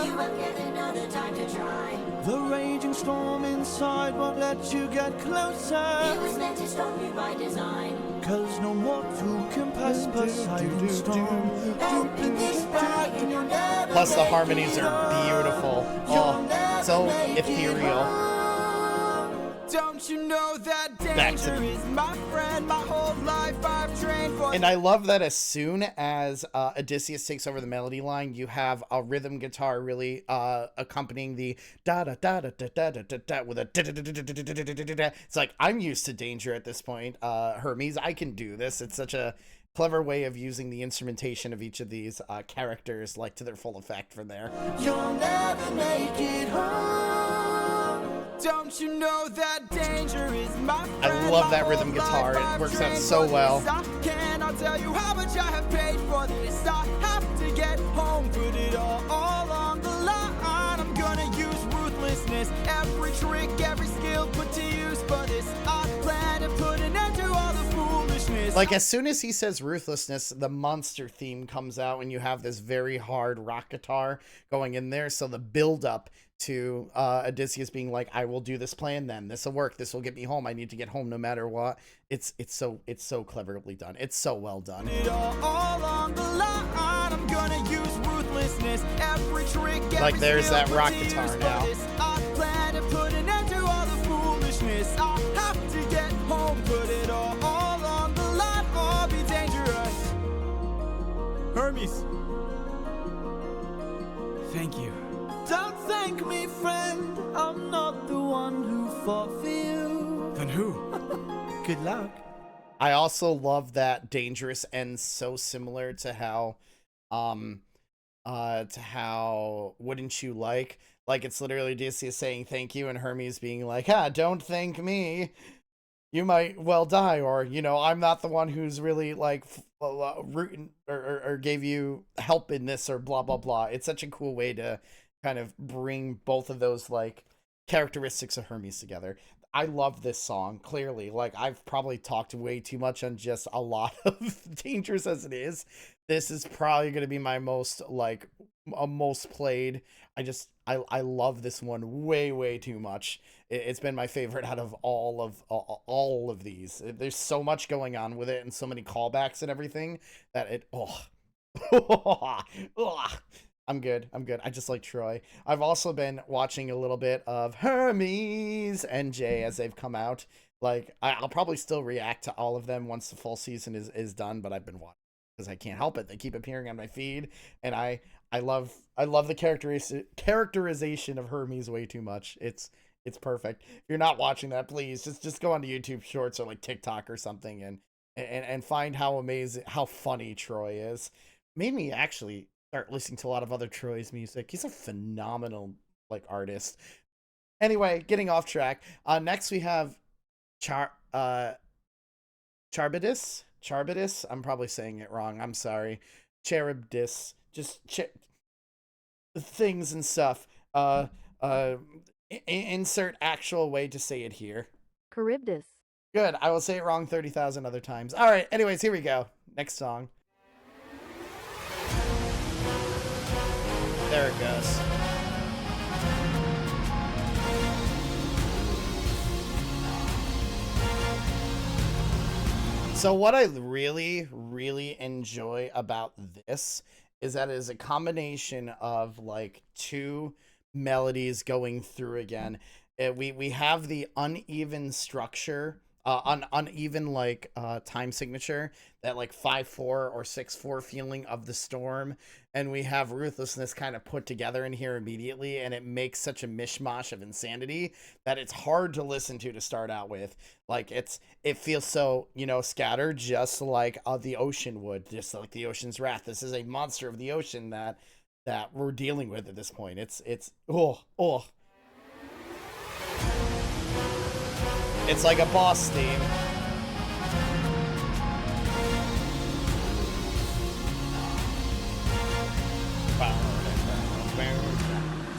[SPEAKER 6] You won't get another time to try.
[SPEAKER 5] The raging storm inside won't let you get closer.
[SPEAKER 6] It was meant to stop you by design.
[SPEAKER 5] 'Cause no mortal can pass Poseidon's storm. Open this bag and you'll never
[SPEAKER 1] Plus the
[SPEAKER 5] make
[SPEAKER 1] harmonies
[SPEAKER 5] it
[SPEAKER 1] are
[SPEAKER 5] home.
[SPEAKER 1] beautiful.
[SPEAKER 5] You'll never
[SPEAKER 1] So
[SPEAKER 5] make it
[SPEAKER 1] ethereal.
[SPEAKER 5] home.
[SPEAKER 3] Don't you know that
[SPEAKER 1] That's
[SPEAKER 3] danger
[SPEAKER 1] it.
[SPEAKER 3] is my friend? My whole life I've trained for.
[SPEAKER 1] And I love that as soon as Odysseus takes over the melody line, you have a rhythm guitar really accompanying the da da da da da da da da with a da da da da da da da da da. It's like, I'm used to danger at this point. Hermes, I can do this. It's such a clever way of using the instrumentation of each of these characters like to their full effect from there.
[SPEAKER 5] You'll never make it home.
[SPEAKER 3] Don't you know that danger is my friend?
[SPEAKER 1] I love that
[SPEAKER 3] My
[SPEAKER 1] rhythm
[SPEAKER 3] whole
[SPEAKER 1] guitar.
[SPEAKER 3] life
[SPEAKER 1] It
[SPEAKER 3] I've
[SPEAKER 1] works out
[SPEAKER 3] trained
[SPEAKER 1] so
[SPEAKER 3] for
[SPEAKER 1] well.
[SPEAKER 3] this. I cannot tell you how much I have paid for this. I have to get home, put it all on the line. I'm gonna use ruthlessness, every trick, every skill put to use for this. I plan to put an end to all the foolishness.
[SPEAKER 1] Like, as soon as he says ruthlessness, the monster theme comes out, and you have this very hard rock guitar going in there. So the build up to Odysseus being like, I will do this plan then. This will work. This will get me home. I need to get home no matter what. It's so cleverly done. It's so well done.
[SPEAKER 3] Put it all on the line. I'm gonna use ruthlessness, every trick, every
[SPEAKER 1] Like, there's
[SPEAKER 3] skill
[SPEAKER 1] that
[SPEAKER 3] put
[SPEAKER 1] rock
[SPEAKER 3] to use
[SPEAKER 1] guitar
[SPEAKER 3] for
[SPEAKER 1] now.
[SPEAKER 3] this. I plan to put an end to all the foolishness. I have to get home, put it all on the line, or be dangerous. Hermes. Thank you.
[SPEAKER 5] Don't thank me, friend. I'm not the one who fought for you.
[SPEAKER 3] Then who?
[SPEAKER 5] Good luck.
[SPEAKER 1] I also love that dangerous ends so similar to how wouldn't you like it's literally Odysseus saying thank you and Hermes being like, don't thank me, you might well die, or, you know, I'm not the one who's really like rooting or gave you help in this, or blah blah blah. It's such a cool way to kind of bring both of those like characteristics of Hermes together. I love this song, clearly. Like, I've probably talked way too much on just a lot of Dangerous as it is. This is probably going to be my most played. I love this one way too much. It's been my favorite out of all of these. There's so much going on with it and so many callbacks and everything that I'm good. I just like Troy. I've also been watching a little bit of Hermes and Jay as they've come out. Like, I'll probably still react to all of them once the full season is done, but I've been watching because I can't help it. They keep appearing on my feed, and I love the characterization of Hermes way too much. It's perfect. If you're not watching that, please just go onto YouTube Shorts or like TikTok or something and find how funny Troy is. Made me actually start listening to a lot of other Troy's music. He's a phenomenal like artist. Anyway, getting off track. Next we have Charybdis. I'm probably saying it wrong. I'm sorry. Charybdis. Just things and stuff. Insert actual way to say it here.
[SPEAKER 7] Charybdis.
[SPEAKER 1] Good. I will say it wrong 30,000 other times. All right. Anyways, here we go. Next song. There it goes. So what I really, really enjoy about this is that it is a combination of like two melodies going through again. We have the uneven structure, uneven like time signature, that like 5/4 or 6/4 feeling of the storm, and we have ruthlessness kind of put together in here immediately, and it makes such a mishmash of insanity that it's hard to listen to start out with. Like it feels so, you know, scattered, just like the ocean would, just like the ocean's wrath. This is a monster of the ocean that we're dealing with at this point. It's it's like a boss theme.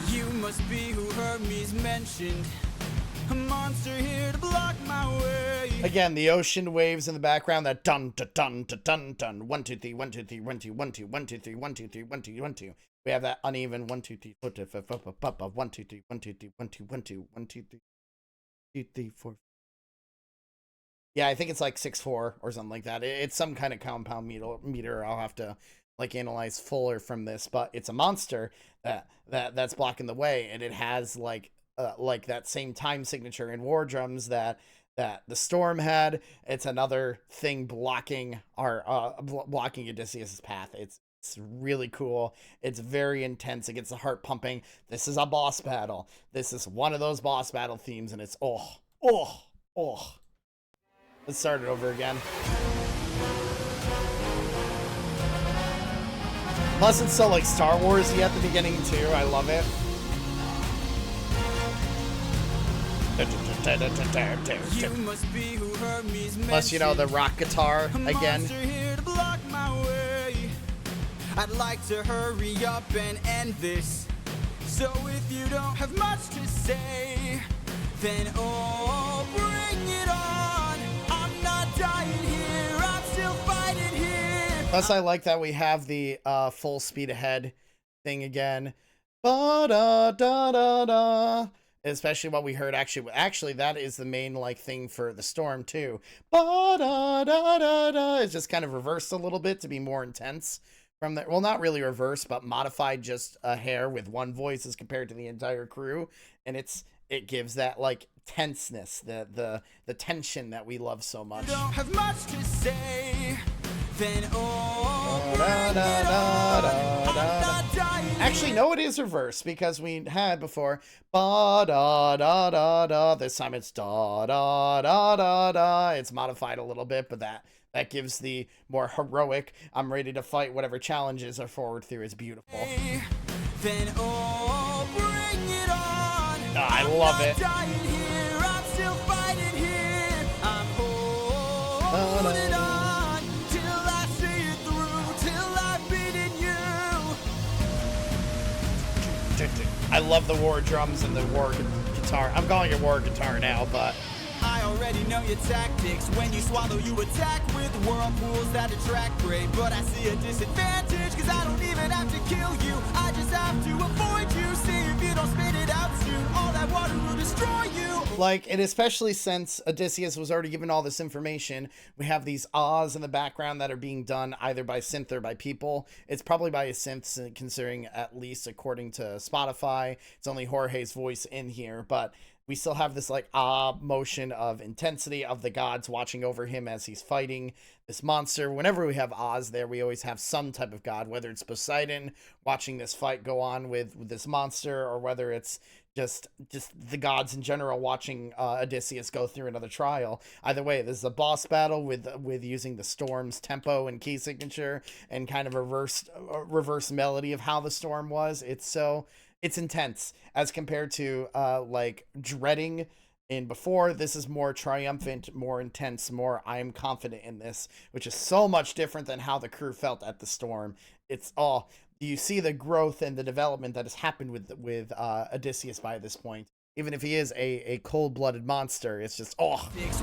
[SPEAKER 3] You must be who Hermes mentioned. A monster here to block my way.
[SPEAKER 1] Again, the ocean waves in the background, that dun dun dun dun dun dun. 1 2 3 1 2 3 1 2 1 2 1 2 3 1 2 3 1 2 1 2. We have that uneven 1 2 3 4 2 5 5 5 5 1 2 3 1 2 3 1 2 1 2 1 2 3 2 3 4. Yeah, I think it's like 6/4 or something like that. It's some kind of compound meter. I'll have to like analyze fuller from this, but it's a monster that's blocking the way, and it has like that same time signature in War Drums that the storm had. It's another thing blocking our blocking Odysseus's path. It's really cool. It's very intense. It gets the heart pumping. This is a boss battle. This is one of those boss battle themes, and it's oh. Let's start it over again. Plus, it's so like Star Wars-y at the beginning too. I love it.
[SPEAKER 3] You must be who Hermes
[SPEAKER 1] Plus, you know, the rock guitar again.
[SPEAKER 3] Here to block my way. I'd like to hurry up and end this. So if you don't have much to say, then oh, bring it on. I'm not dying here. I'm still fighting here.
[SPEAKER 1] Plus, I like that we have the full speed ahead thing again. Ba-da-da-da-da. Especially what we heard actually that is the main like thing for the storm too. Ba-da-da-da-da. It's just kind of reversed a little bit to be more intense from the, well, not really reversed, but modified just a hair with one voice as compared to the entire crew, and it gives that like tenseness, the tension that we love so much.
[SPEAKER 3] Don't have much to say. Then oh,
[SPEAKER 1] actually, no, it is reversed because we had before ba da da da da. This time it's da da da da da. It's modified a little bit, but that gives the more heroic, I'm ready to fight whatever challenges are forward through. Is beautiful.
[SPEAKER 3] Then oh, bring it on.
[SPEAKER 1] I love it.
[SPEAKER 3] Dying here, I'm still fighting here. I'm holding on.
[SPEAKER 1] I love the war drums and the war guitar. I'm calling it war guitar now, but
[SPEAKER 3] I already know your tactics. When you swallow, you attack with whirlpools that attract prey. But I see a disadvantage, cause I don't even have to kill you. I just have to avoid you. See if you don't spit it out soon, all that water will destroy you.
[SPEAKER 1] Like, and especially since Odysseus was already given all this information, we have these ahs in the background that are being done either by synth or by people. It's probably by a synth, considering, at least according to Spotify, it's only Jorge's voice in here, but we still have this like motion of intensity of the gods watching over him as he's fighting this monster. Whenever we have ahs there, we always have some type of god, whether it's Poseidon watching this fight go on with this monster, or whether it's just the gods in general watching Odysseus go through another trial. Either way, this is a boss battle with using the storm's tempo and key signature and kind of reverse melody of how the storm was. It's intense as compared to like dreading in before. This is more triumphant, more intense, more I'm confident in this, which is so much different than how the crew felt at the storm. It's all, you see the growth and the development that has happened with Odysseus by this point. Even if he is a cold-blooded monster, it's just, oh.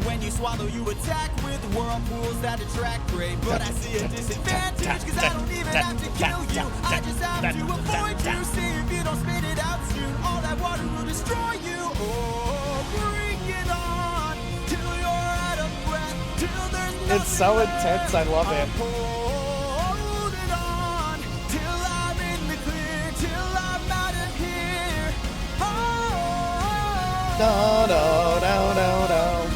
[SPEAKER 3] When you swallow, you attack with whirlpools that attract prey. But I see a disadvantage, cause I don't even have to kill you. I just have to avoid you. See if you don't spit it out soon, all that water will destroy you. Oh, bring it on, till you're out of breath, till there's
[SPEAKER 1] It's so intense. I love it.
[SPEAKER 3] Holding on till I'm in the clear, till I'm out of here. Oh,
[SPEAKER 1] No, no, no, no, no.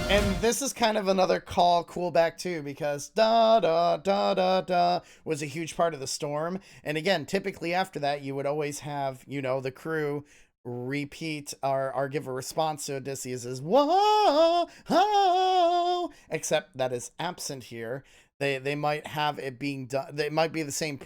[SPEAKER 1] And this is kind of another cool back too, because da da da da da was a huge part of the storm. And again, typically after that, you would always have, you know, the crew repeat or give a response to Odysseus's whoa, oh, except that is absent here. They might have it being done. They might be the same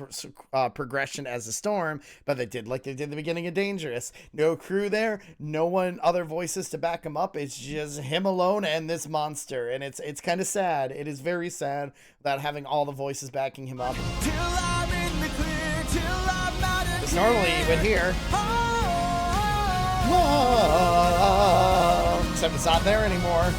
[SPEAKER 1] progression as the storm, but they did like they did at the beginning of Dangerous. No crew there, no one other voices to back him up. It's just him alone and this monster, and it's kind of sad. It is very sad without having all the voices backing him up.
[SPEAKER 3] till I'm in the clear, till I'm out of
[SPEAKER 1] Because
[SPEAKER 3] here.
[SPEAKER 1] normally you would hear
[SPEAKER 3] Oh,
[SPEAKER 1] whoa, except it's not there anymore.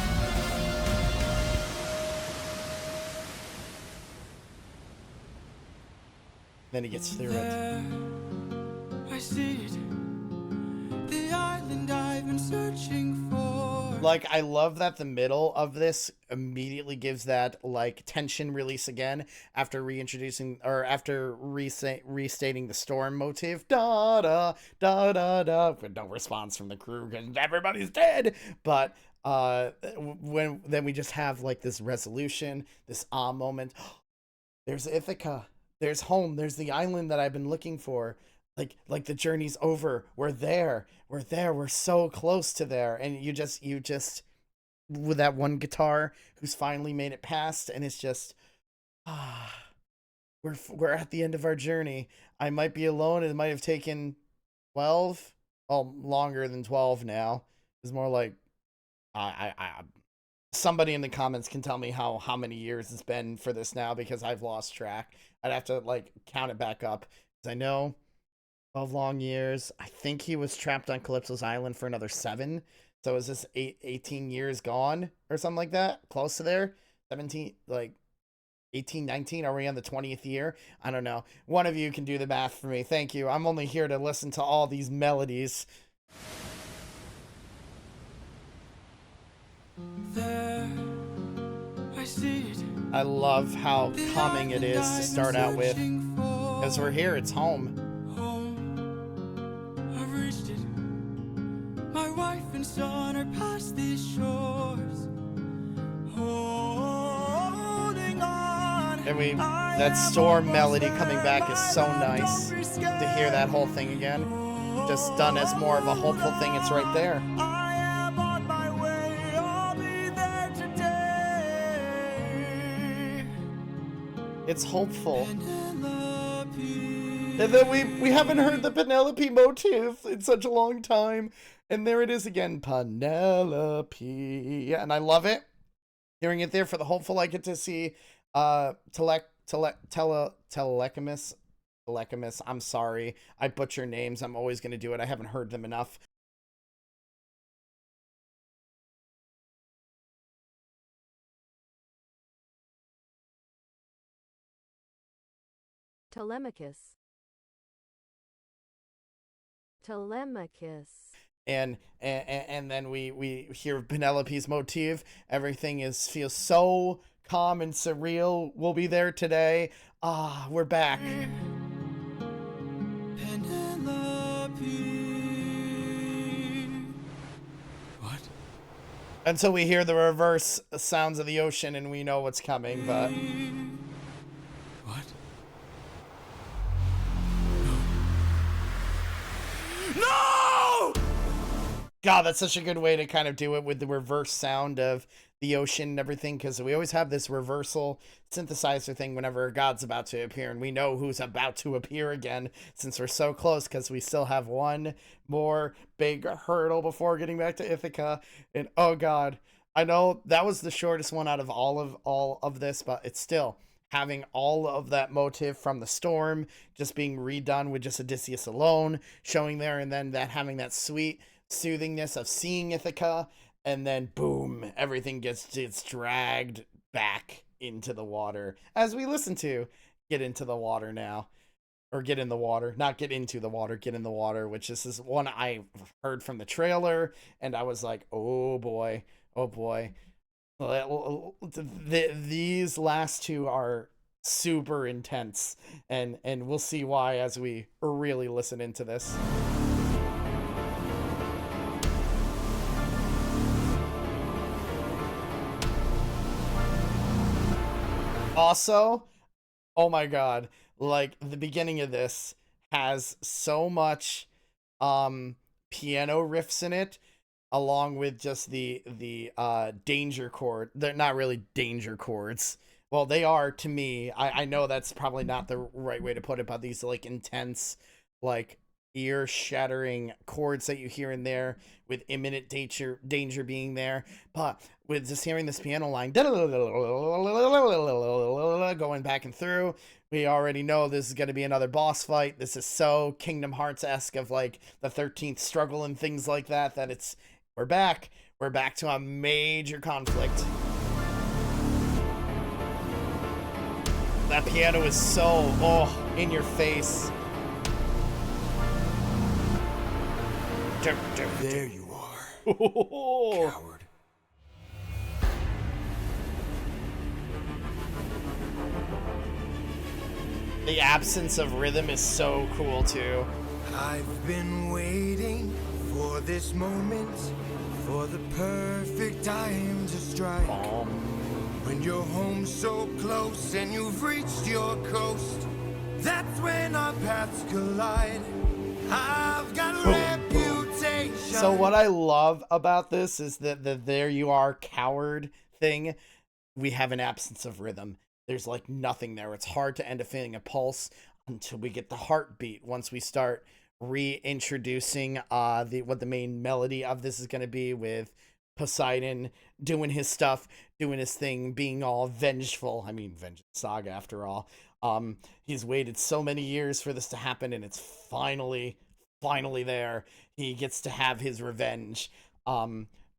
[SPEAKER 1] Then he gets through it.
[SPEAKER 3] there, I see it. The island I've been searching for.
[SPEAKER 1] Like, I love that the middle of this immediately gives that, like, tension release again after reintroducing, or after restating the storm motif. Da da da da da. But no response from the crew because everybody's dead. But when then we just have like this resolution, this moment. There's Ithaca. There's home. There's the island that I've been looking for. Like the journey's over. We're there. We're there. We're so close to there. And you just with that one guitar who's finally made it past, and it's just we're at the end of our journey. I might be alone. It might have taken 12, well, longer than 12 now. It's more like I somebody in the comments can tell me how many years it's been for this now, because I've lost track. I'd have to like count it back up, because I know 12 long years. I think he was trapped on Calypso's island for another 7. So is this 18 years gone or something like that? Close to there? 17, like 18, 19? Are we on the 20th year? I don't know. One of you can do the math for me. Thank you. I'm only here to listen to all these melodies.
[SPEAKER 3] There, I see it.
[SPEAKER 1] I love how calming it is to start out with. Because we're here, it's home.
[SPEAKER 3] Home, I've reached it. My wife and son are past these shores. Holding on.
[SPEAKER 1] And that storm melody coming back is so nice to hear that whole thing again. Just done as more of a hopeful thing. It's right there.
[SPEAKER 3] I am on my way. I'll be there today.
[SPEAKER 1] It's hopeful.
[SPEAKER 3] Penelope.
[SPEAKER 1] And then we haven't heard the Penelope motif in such a long time. And there it is again, Penelope. Yeah, and I love it. Hearing it there for the hopeful, I get to see Telechemus. I'm sorry. I butcher names. I'm always going to do it. I haven't heard them enough.
[SPEAKER 7] Telemachus.
[SPEAKER 1] And then we hear Penelope's motif. Everything feels so calm and surreal. We'll be there today. We're back.
[SPEAKER 3] Penelope. What?
[SPEAKER 1] Until we hear the reverse sounds of the ocean and we know what's coming, but
[SPEAKER 3] What? No!
[SPEAKER 1] God, that's such a good way to kind of do it with the reverse sound of the ocean and everything, because we always have this reversal synthesizer thing whenever a god's about to appear, and we know who's about to appear again since we're so close, because we still have one more big hurdle before getting back to Ithaca. And oh God, I know that was the shortest one out of all of this, but it's still having all of that motive from the storm just being redone with just Odysseus alone showing there, and then that having that sweet soothingness of seeing Ithaca, and then boom, everything gets dragged back into the water as we listen to Get Into the Water now. Or Get in the Water, not Get Into the Water, Get in the Water, which is this one I heard from the trailer, and I was like, oh boy, These last two are super intense, and we'll see why as we really listen into this. Also, oh my god, like the beginning of this has so much piano riffs in it, along with just the danger chord. They're not really danger chords. Well, they are to me. I know that's probably not the right way to put it, but these like intense, like ear shattering chords that you hear in there, with imminent danger being there. But with just hearing this piano line going back and through, we already know this is going to be another boss fight. This is so Kingdom Hearts-esque of like the 13th struggle and things like that, that it's, we're back to a major conflict. That piano is so, in your face.
[SPEAKER 5] There you are, coward.
[SPEAKER 1] The absence of rhythm is so cool too.
[SPEAKER 5] I've been waiting for this moment, for the perfect time to strike. When you're home so close and you've reached your coast, that's when our paths collide. I've got a reputation.
[SPEAKER 1] So what I love about this is that the there you are, coward thing, we have an absence of rhythm. There's like nothing there. It's hard to end a feeling of pulse until we get the heartbeat. Once we start reintroducing what the main melody of this is going to be, with Poseidon doing his stuff, doing his thing, being all vengeful. I mean, Vengeance Saga after all. He's waited so many years for this to happen, and it's finally there. He gets to have his revenge.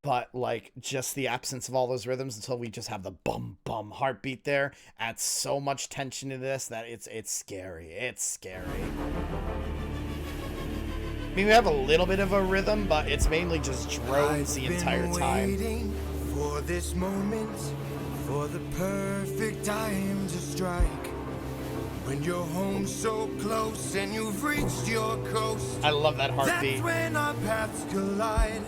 [SPEAKER 1] But like just the absence of all those rhythms until we just have the bum bum heartbeat there adds so much tension to this that it's scary. It's scary. I mean, we have a little bit of a rhythm, but it's mainly just drones the entire time.
[SPEAKER 5] Waiting for this moment, for the perfect time to strike. When you're home so close and you've reached your coast,
[SPEAKER 1] I love that heartbeat.
[SPEAKER 5] that's when our paths collide.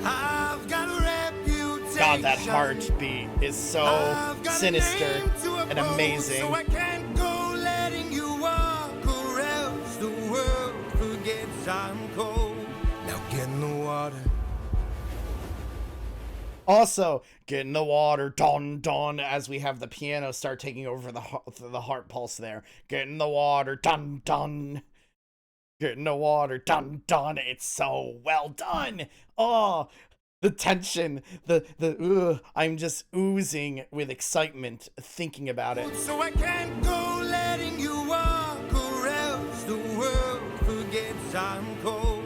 [SPEAKER 5] I've got a reputation.
[SPEAKER 1] God, that heartbeat is so sinister and amazing.
[SPEAKER 5] So I can't go letting you walk, or else the world forgets I'm cold. Now get in the water.
[SPEAKER 1] Also, get in the water, dun dun, as we have the piano start taking over the heart pulse there. Get in the water, dun dun. Get in the water, dun dun. It's so well done. Oh, the tension, I'm just oozing with excitement thinking about it.
[SPEAKER 5] So I can't go letting you walk, or else the world forgets I'm cold.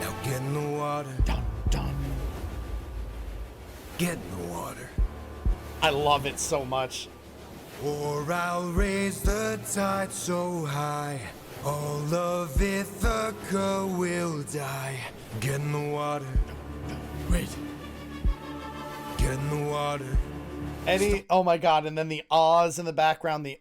[SPEAKER 5] Now get in the water.
[SPEAKER 1] Dun dun.
[SPEAKER 5] Get in the water.
[SPEAKER 1] I love it so much.
[SPEAKER 5] Or I'll raise the tide so high, all of Ithaca will die. Get in the water. Wait. Get in the water.
[SPEAKER 1] Oh my god, and then the ahs in the background, the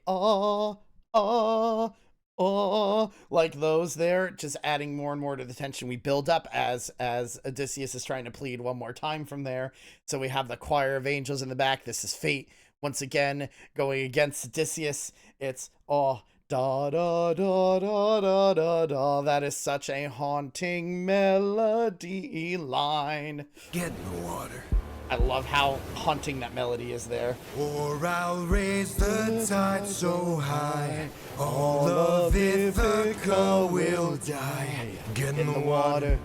[SPEAKER 1] like those there, just adding more and more to the tension we build up as Odysseus is trying to plead one more time from there. So we have the choir of angels in the back. This is fate once again going against Odysseus. It's da da da da da da da. That is such a haunting melody line.
[SPEAKER 5] Get in the water.
[SPEAKER 1] I love how haunting that melody is there.
[SPEAKER 5] Or I'll raise the tide so high, all of Ithaca will die. Get in the water.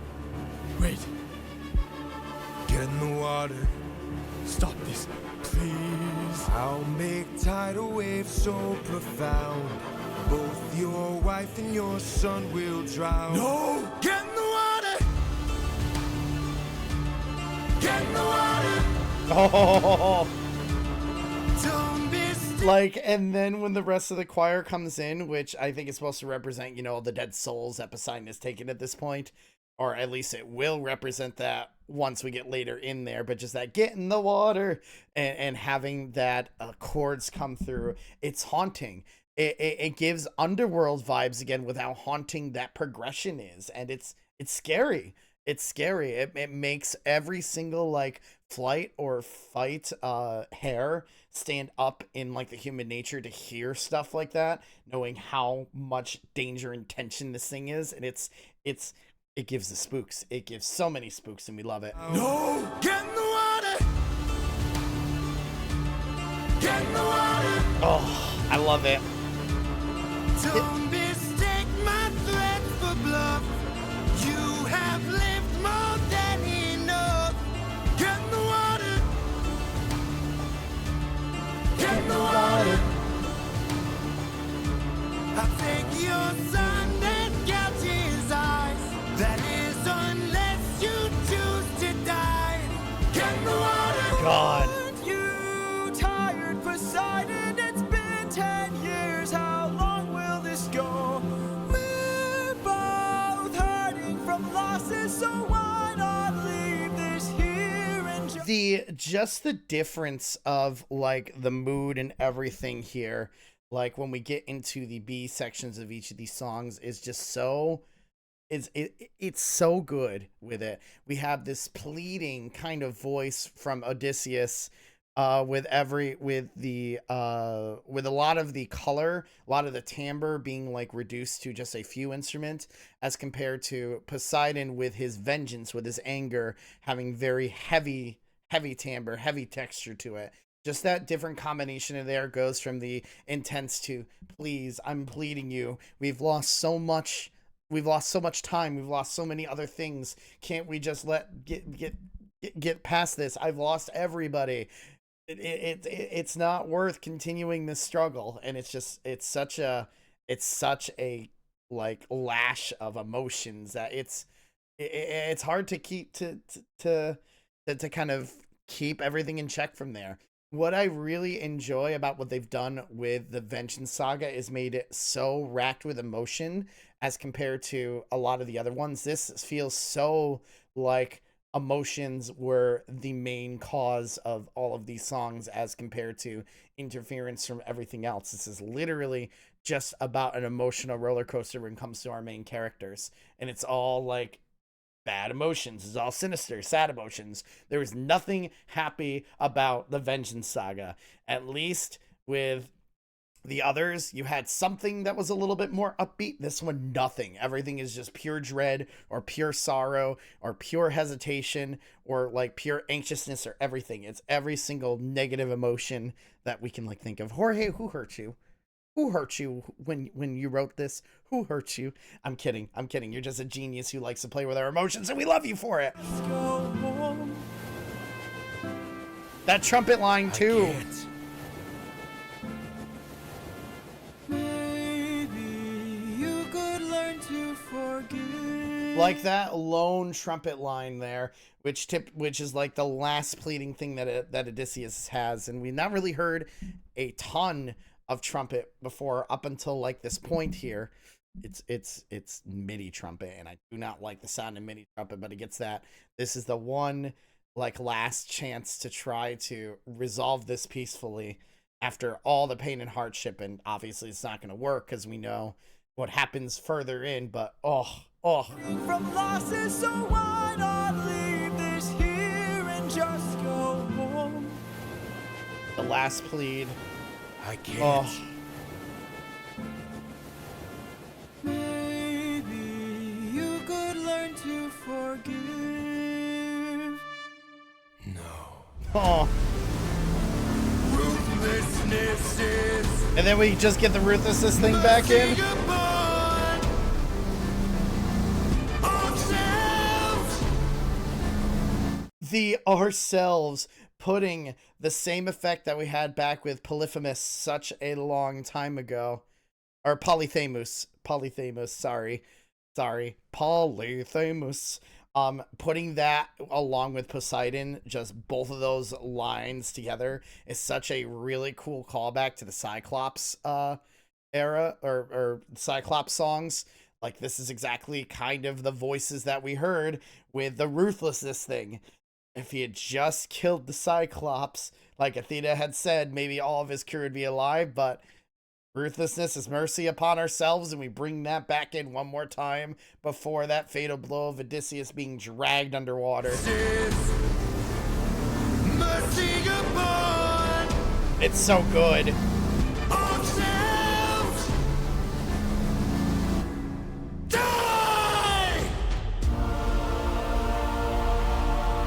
[SPEAKER 5] Wait. Get in the water. Stop this, please. I'll make tidal waves so profound, both your wife and your son will drown. No! Get in the water! Get in the water!
[SPEAKER 1] Oh,
[SPEAKER 5] Don't be
[SPEAKER 1] like, and then when the rest of the choir comes in, which I think is supposed to represent, the dead souls that Poseidon has taken at this point, or at least it will represent that once we get later in there. But just that get in the water and having that chords come through, it's haunting. It gives Underworld vibes again with how haunting that progression is, and it's scary. It's scary. It makes every single like flight or fight hair stand up in like the human nature to hear stuff like that, knowing how much danger and tension this thing is, and it gives the spooks. It gives so many spooks, and we love it.
[SPEAKER 3] No, get in the water. Get in the water.
[SPEAKER 1] Oh, I love it.
[SPEAKER 3] Don't mistake my threat for bluff. You have lived more than enough. Get in the water. Get in the water. I think your son that gouge his eyes. That is unless you choose to die. Get in the water.
[SPEAKER 1] God.
[SPEAKER 3] Aren't you tired, Poseidon? It's been 10 years. How long will this go? We're both hurting from losses, so why not leave this here and
[SPEAKER 1] just the difference of like the mood and everything here, like when we get into the B sections of each of these songs, is just so it's so good with it. We have this pleading kind of voice from Odysseus with a lot of the color, a lot of the timbre being like reduced to just a few instruments, as compared to Poseidon with his vengeance, with his anger, having very heavy timbre, heavy texture to it. Just that different combination of there goes from the intense to please, I'm pleading you. We've lost so much time. We've lost so many other things. Can't we just get past this? I've lost everybody. It's not worth continuing this struggle. And it's such a like lash of emotions that it's hard to keep to kind of keep everything in check from there. What I really enjoy about what they've done with the Vengeance Saga is made it so racked with emotion as compared to a lot of the other ones. This feels so like emotions were the main cause of all of these songs as compared to interference from everything else. This is literally just about an emotional roller coaster when it comes to our main characters. And it's all like bad emotions. It's all sinister, sad emotions. There was nothing happy about the Vengeance Saga. At least with the others, you had something that was a little bit more upbeat. This one, nothing. Everything is just pure dread or pure sorrow or pure hesitation or like pure anxiousness or everything. It's every single negative emotion that we can like think of. Jorge, who hurt you? Who hurt you when you wrote this? Who hurt you? I'm kidding. You're just a genius who likes to play with our emotions, and we love you for it.
[SPEAKER 3] Let's go home.
[SPEAKER 1] That trumpet line too.
[SPEAKER 3] Maybe you could learn to forgive.
[SPEAKER 1] Like that lone trumpet line there, which is like the last pleading thing that Odysseus has, and we've not really heard a ton of trumpet before up until like this point here. It's MIDI trumpet, and I do not like the sound of MIDI trumpet, but it gets that. This is the one like last chance to try to resolve this peacefully after all the pain and hardship, and obviously it's not going to work because we know what happens further in, but
[SPEAKER 3] From losses, so why not leave this here and just go home?
[SPEAKER 1] the last plead.
[SPEAKER 3] I can't.
[SPEAKER 1] Oh,
[SPEAKER 3] Maybe you could learn to forgive. No.
[SPEAKER 1] oh.
[SPEAKER 3] Ruthlessness is
[SPEAKER 1] And then we just get the ruthlessness thing back in.
[SPEAKER 3] upon ourselves.
[SPEAKER 1] The ourselves putting the same effect that we had back with Polyphemus such a long time ago. Or Polyphemus, sorry. Polyphemus. Putting that along with Poseidon, just both of those lines together, is such a really cool callback to the Cyclops era or Cyclops songs. like, this is exactly kind of the voices that we heard with the ruthlessness thing. If he had just killed the Cyclops, like Athena had said, maybe all of his crew would be alive, but ruthlessness is mercy upon ourselves, and we bring that back in one more time before that fatal blow of Odysseus being dragged underwater.
[SPEAKER 5] Mercy upon
[SPEAKER 1] It's so good.
[SPEAKER 5] ourselves. Die!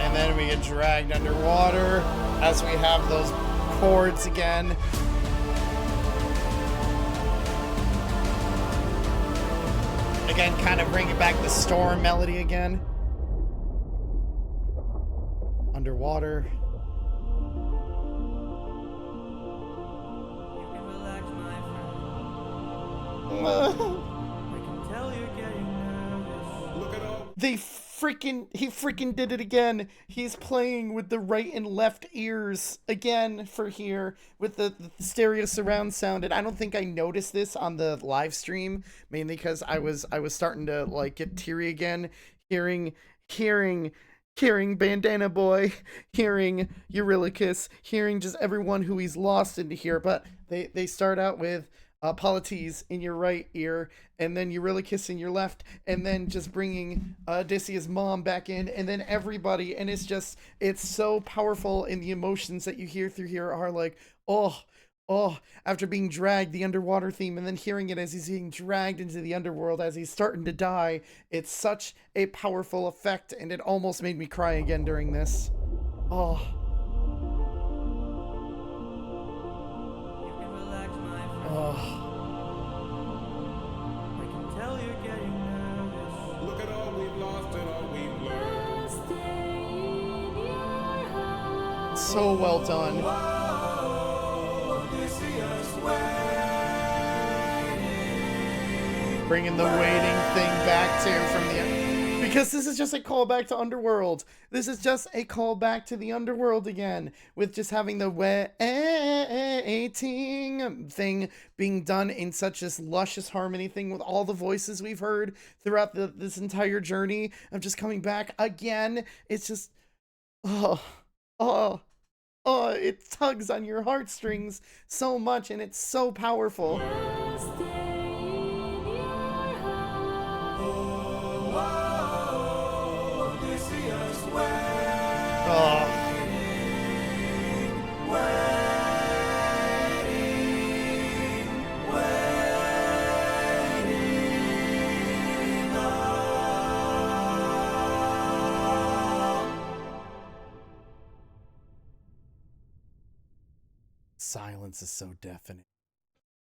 [SPEAKER 1] And then we get dragged underwater as we have those chords again. Again, kind of bringing back the storm melody again. Underwater.
[SPEAKER 5] You can relax, my friend. I can tell you're getting nervous.
[SPEAKER 4] Look at all.
[SPEAKER 1] He freaking did it again. He's playing with the right and left ears again for here with the stereo surround sound. And I don't think I noticed this on the live stream, mainly because I was starting to like get teary again, hearing Bandana Boy, hearing Eurylochus, hearing just everyone who he's lost into here. But they start out with Polites in your right ear, and then Eurylochus in your left, and then just bringing Odysseus' mom back in, and then everybody, and it's so powerful, and the emotions that you hear through here are like, oh, after being dragged, the underwater theme, and then hearing it as he's being dragged into the underworld as he's starting to die. It's such a powerful effect, and it almost made me cry again during this. Oh.
[SPEAKER 5] You can relax, my friend.
[SPEAKER 1] Oh.
[SPEAKER 5] I can tell you're getting nervous.
[SPEAKER 4] Look at all we've lost and all we've learned.
[SPEAKER 1] So well done. Bringing the waiting thing back to from the end. Because this is just a callback to Underworld. This is just a callback to the Underworld again. With just having the waiting thing being done in such this luscious harmony thing with all the voices we've heard throughout this entire journey of just coming back again. It's just, it tugs on your heartstrings so much, and it's so powerful. Oh. Silence is so deafening.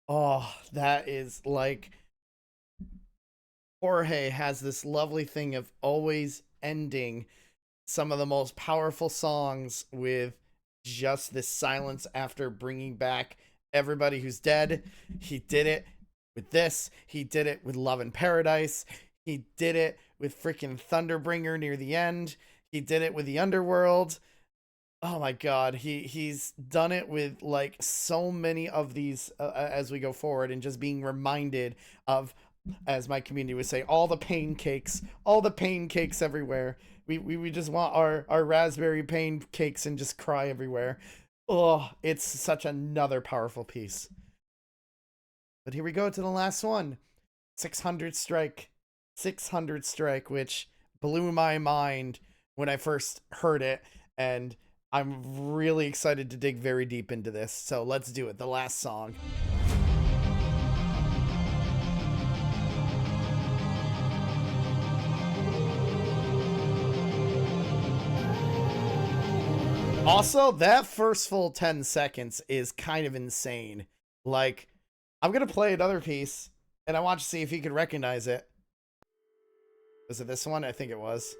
[SPEAKER 1] Oh, that is like Jorge has this lovely thing of always ending some of the most powerful songs with just this silence after bringing back everybody who's dead. He did it with this. He did it with Love in Paradise. He did it with freaking Thunderbringer near the end. He did it with the Underworld. Oh my God, he's done it with like so many of these as we go forward, and just being reminded of, as my community would say, all the pain cakes everywhere. We just want our raspberry pain cakes and just cry everywhere. Oh, it's such another powerful piece. But here we go to the last one. 600 Strike, which blew my mind when I first heard it, and I'm really excited to dig very deep into this. So let's do it. The last song. Also, that first full 10 seconds is kind of insane. Like, I'm going to play another piece, and I want to see if you can recognize it. Was it this one? I think it was.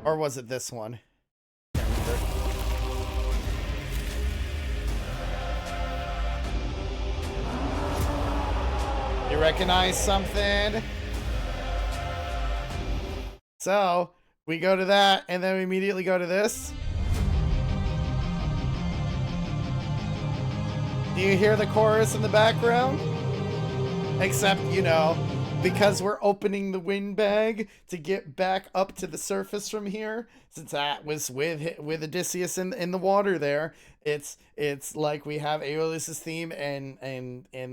[SPEAKER 1] Or was it this one? Can't remember. You recognize something? So, we go to that, and then we immediately go to this. Do you hear the chorus in the background? Except, you know, because we're opening the wind bag to get back up to the surface from here, since that was with Odysseus in the water there, it's like we have Aeolus's theme and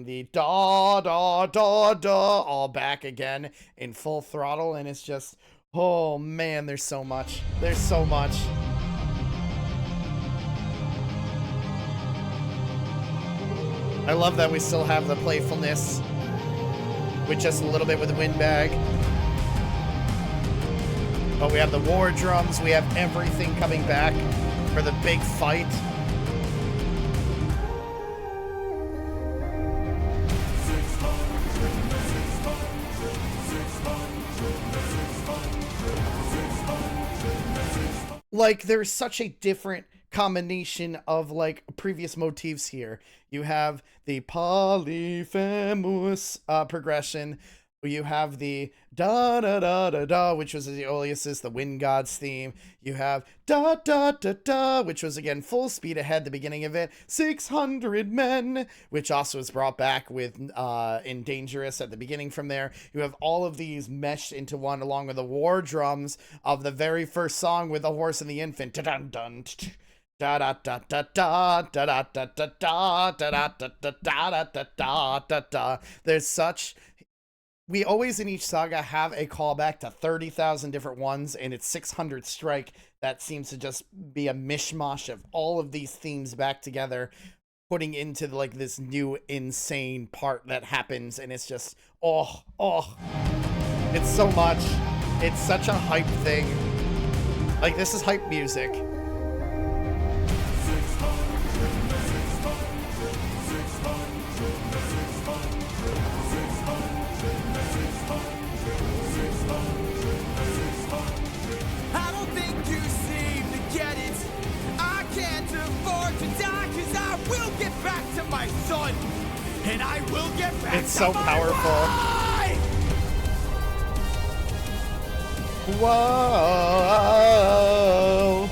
[SPEAKER 1] the da da da da all back again in full throttle, and it's just, oh man, there's so much. There's so much. I love that we still have the playfulness with just a little bit with the wind bag. But we have the war drums, we have everything coming back for the big fight. Like, there's such a different combination of like previous motifs here. You have the polyphemus progression. You have the da da da da da, which was the Aeolus's, the wind god's theme. You have da da da da, which was again full speed ahead, the beginning of it. 600 men, which also was brought back with in Dangerous at the beginning from there. You have all of these meshed into one, along with the war drums of the very first song with the horse and the infant. Dun dun. Da da da da da da da da da da da da da da da da da. There's such. We always in each saga have a callback to 30,000 different ones, and it's 600 strike that seems to just be a mishmash of all of these themes back together, putting into like this new insane part that happens, and it's just it's so much. It's such a hype thing. Like, this is hype music.
[SPEAKER 3] My son, and I will get back.
[SPEAKER 1] It's so powerful. Whoa!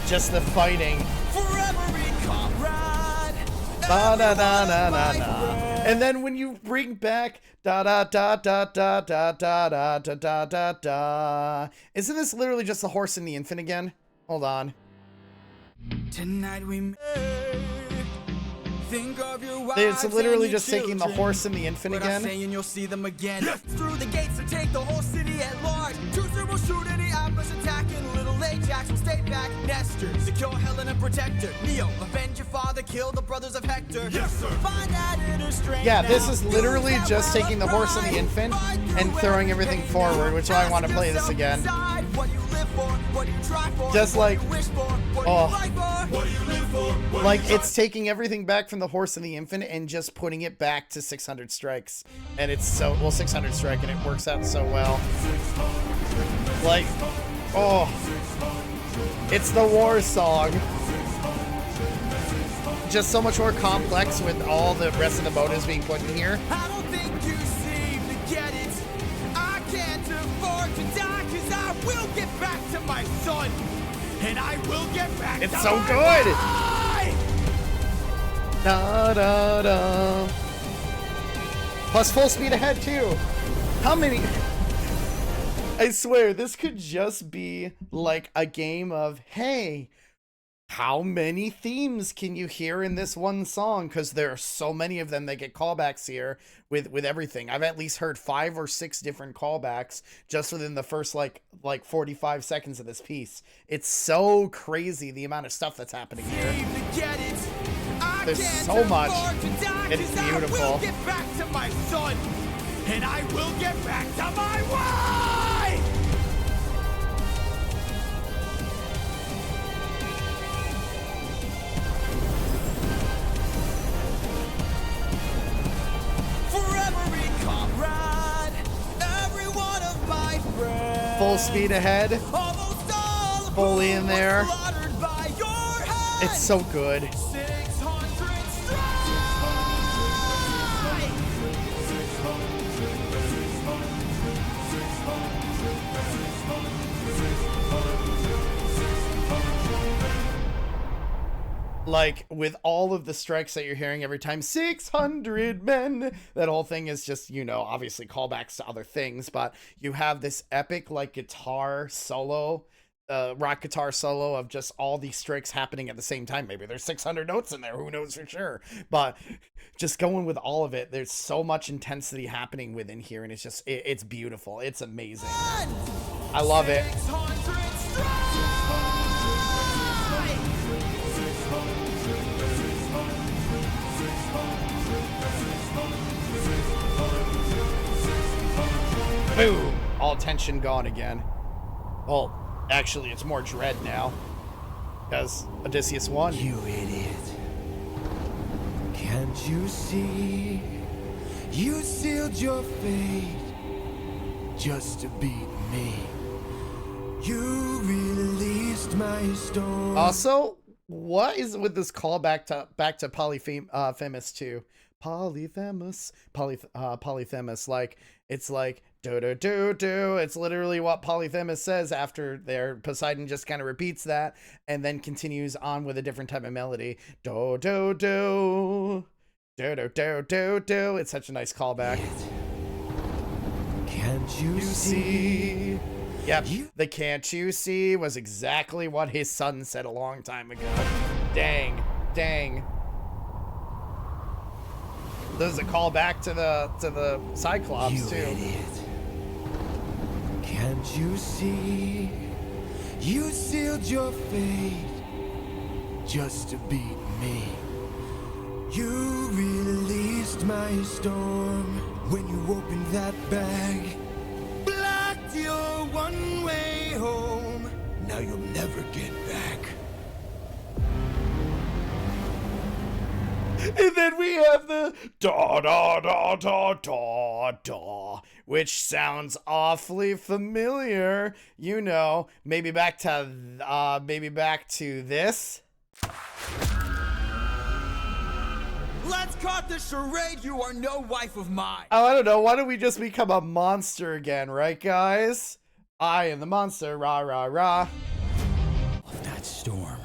[SPEAKER 1] Just the fighting.
[SPEAKER 3] Forever be comrade.
[SPEAKER 1] Da da da da da da. And then when you bring back da da da da da da da da da da da da, isn't this literally just the horse and the infant again? Hold on.
[SPEAKER 3] Tonight we may think of your wives.
[SPEAKER 1] It's literally
[SPEAKER 3] and
[SPEAKER 1] just
[SPEAKER 3] your
[SPEAKER 1] taking the
[SPEAKER 3] children.
[SPEAKER 1] horse and the infant
[SPEAKER 3] But
[SPEAKER 1] again.
[SPEAKER 3] I say and you'll see them again. Through the gates and take the whole city at large. Cruiser will shoot any outburst attacking. Little Ajax will stay back. Nestor, secure Helen and protector. Neo, avenge your father, kill the brothers of Hector. Yes, sir. Find that inner strength.
[SPEAKER 1] Yeah, this
[SPEAKER 3] now.
[SPEAKER 1] is literally
[SPEAKER 3] Use that
[SPEAKER 1] just
[SPEAKER 3] well
[SPEAKER 1] taking the
[SPEAKER 3] of
[SPEAKER 1] horse and the
[SPEAKER 3] pride.
[SPEAKER 1] infant
[SPEAKER 3] Find your
[SPEAKER 1] and
[SPEAKER 3] way
[SPEAKER 1] throwing everything
[SPEAKER 3] pain
[SPEAKER 1] forward,
[SPEAKER 3] now.
[SPEAKER 1] which is why I want to play this
[SPEAKER 3] Ask
[SPEAKER 1] again.
[SPEAKER 3] yourself inside what you live for, what you try for,
[SPEAKER 1] Just
[SPEAKER 3] what
[SPEAKER 1] like,
[SPEAKER 3] you wish for, what
[SPEAKER 1] oh.
[SPEAKER 3] you fight for, what you live for, what
[SPEAKER 1] Like, it's taking everything back from the horse and the infant and just putting it back to 600 strikes. And it's so, well, 600 strike, and it works out so well. Like, oh. It's the war song. Just so much more complex with all the rest of the motives being put in here.
[SPEAKER 3] I don't think you seem to get it. I can't afford to die, cause I will get back to my son. And I will get back
[SPEAKER 1] It's
[SPEAKER 3] to
[SPEAKER 1] so
[SPEAKER 3] my
[SPEAKER 1] good.
[SPEAKER 3] boy.
[SPEAKER 1] Da da da. Plus full speed ahead too. How many? I swear this could just be like a game of, hey, how many themes can you hear in this one song? Because there are so many of them that get callbacks here with everything. I've at least heard 5 or 6 different callbacks just within the first like 45 seconds of this piece. It's so crazy the amount of stuff that's happening here.
[SPEAKER 3] Seem to get it. I
[SPEAKER 1] There's
[SPEAKER 3] can't
[SPEAKER 1] so much.
[SPEAKER 3] afford to die,
[SPEAKER 1] It's
[SPEAKER 3] 'cause I
[SPEAKER 1] beautiful.
[SPEAKER 3] will get back to my son. And I will get back to my wife. Forever be comrade, every one of my friends.
[SPEAKER 1] Full speed ahead.
[SPEAKER 3] Almost all of
[SPEAKER 1] Fully
[SPEAKER 3] whom
[SPEAKER 1] in
[SPEAKER 3] were
[SPEAKER 1] there.
[SPEAKER 3] slaughtered by your hand.
[SPEAKER 1] It's so good.
[SPEAKER 3] 600 strike.
[SPEAKER 1] like with all of the strikes that you're hearing every time, 600 men, that whole thing is just, you know, obviously callbacks to other things, but you have this epic like guitar solo, rock guitar solo of just all these strikes happening at the same time. Maybe there's 600 notes in there, who knows for sure, but just going with all of it, there's so much intensity happening within here, and it's just it's beautiful, it's amazing. I love it.
[SPEAKER 3] 600 strikes!
[SPEAKER 1] Boom! All tension gone again. Well, actually, it's more dread now. Because Odysseus won.
[SPEAKER 5] You idiot. Can't you see? You sealed your fate just to beat me. You released my storm.
[SPEAKER 1] Also, what is with this callback to back to Polyphemus too? Polyphemus. Like, it's like do do do do. It's literally what Polyphemus says after their Poseidon just kind of repeats that and then continues on with a different type of melody. Do do do. Do do do do do. It's such a nice callback.
[SPEAKER 5] Can't you see?
[SPEAKER 1] Yep, the "can't you see" was exactly what his son said a long time ago. Dang, dang. There's a callback to the Cyclops
[SPEAKER 5] You
[SPEAKER 1] too.
[SPEAKER 5] idiot. Can't you see? You sealed your fate just to beat me. You released my storm when you opened that bag. Blocked your one-way home. Now you'll never get back.
[SPEAKER 1] And then we have the da da da da da da, which sounds awfully familiar. You know, maybe back to this.
[SPEAKER 3] Let's cut the charade. You are no wife of mine.
[SPEAKER 1] Oh, I don't know. Why don't we just become a monster again, right, guys? I am the monster. Rah rah rah.
[SPEAKER 5] Of that storm.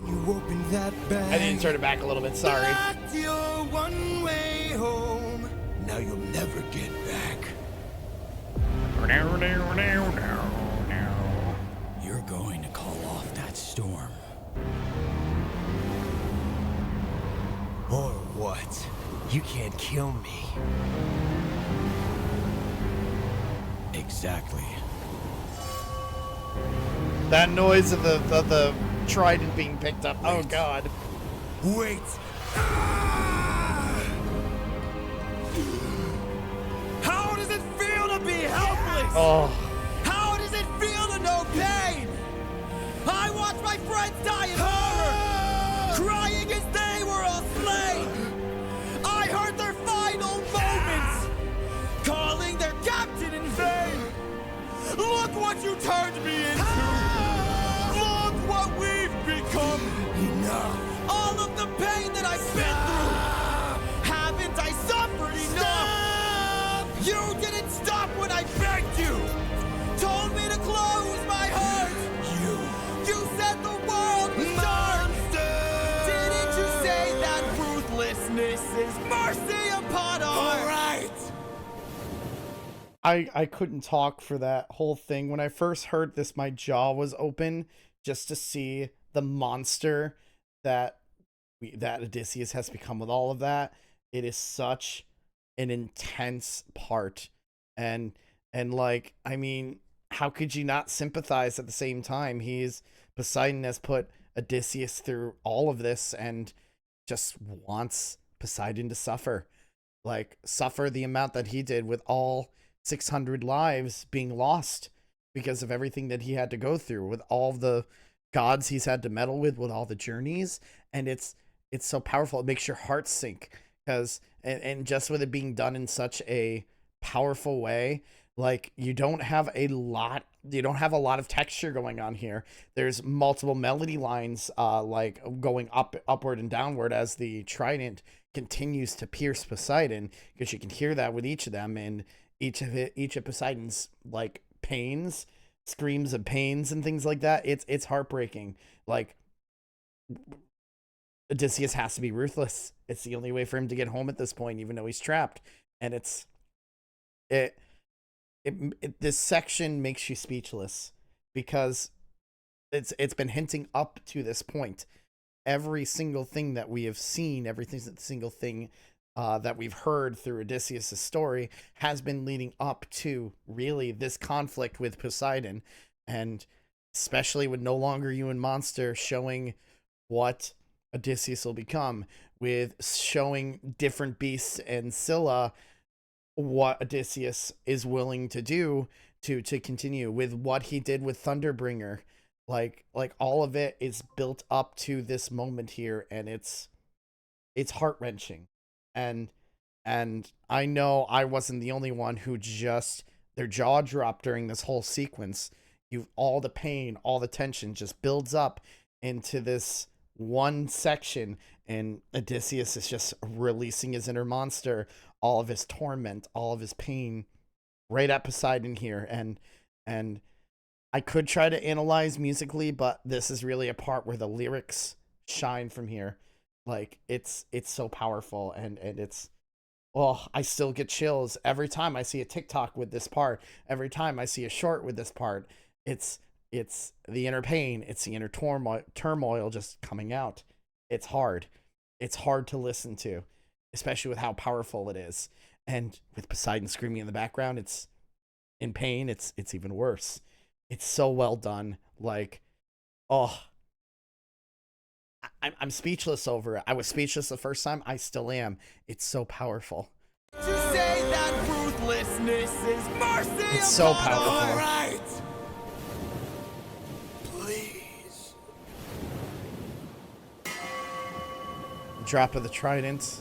[SPEAKER 5] You opened that bag.
[SPEAKER 1] I didn't turn it back a little bit. Sorry.
[SPEAKER 5] Blocked your one-way home. Now you'll never get back. You're going to call off that storm. Or what? You can't kill me. Exactly.
[SPEAKER 1] That noise of the trident being picked up. Oh god.
[SPEAKER 5] Wait. How does it feel to be helpless?
[SPEAKER 1] Oh.
[SPEAKER 3] How does it feel to know pain? I watched my friends die in horror, crying as they were all slain. I heard their final moments, calling their captain in vain. Look what you turned me into. Look what we've become.
[SPEAKER 5] Enough.
[SPEAKER 3] All of the pain that I've been through. Haven't I suffered enough? You didn't stop when I begged you. Told me to close my heart. You said the world was dark. Didn't you say that ruthlessness is mercy upon our
[SPEAKER 5] All right.
[SPEAKER 1] I couldn't talk for that whole thing. When I first heard this, my jaw was open just to see the monster that Odysseus has become with all of that. It is such an intense part. And like, I mean, how could you not sympathize at the same time? Poseidon has put Odysseus through all of this and just wants Poseidon to suffer. Like, suffer the amount that he did with all 600 lives being lost because of everything that he had to go through, with all the gods he's had to meddle with all the journeys. And it's so powerful. It makes your heart sink because, and just with it being done in such a powerful way, like you don't have a lot of texture going on here. There's multiple melody lines, like going upward and downward as the trident continues to pierce Poseidon, because you can hear that with each of them, and each of Poseidon's like pains screams of pains and things like that. It's heartbreaking. Like, Odysseus has to be ruthless. It's the only way for him to get home at this point, even though he's trapped. And this section makes you speechless because it's been hinting up to this point. Every single thing that we have seen, single thing that we've heard through Odysseus' story has been leading up to really this conflict with Poseidon, and especially with no longer you and Monster showing what Odysseus will become, with showing different beasts and Scylla what Odysseus is willing to do to continue with what he did with Thunderbringer. Like all of it is built up to this moment here, and it's heart-wrenching. And I know I wasn't the only one who just their jaw dropped during this whole sequence. All the pain, all the tension just builds up into this one section, and Odysseus is just releasing his inner monster, all of his torment, all of his pain right at Poseidon here. And I could try to analyze musically, but this is really a part where the lyrics shine from here. Like, it's so powerful, and it's, oh, I still get chills every time I see a TikTok with this part, every time I see a short with this part. It's the inner pain, it's the inner turmoil just coming out. It's hard to listen to, especially with how powerful it is. And with Poseidon screaming in the background, it's in pain, it's even worse. It's so well done. Like, oh, I'm speechless over it. I was speechless the first time. I still am. It's so powerful.
[SPEAKER 3] To say that ruthlessness is mercy.
[SPEAKER 1] It's so
[SPEAKER 3] upon
[SPEAKER 1] powerful.
[SPEAKER 3] all right. Please.
[SPEAKER 1] Drop of the trident.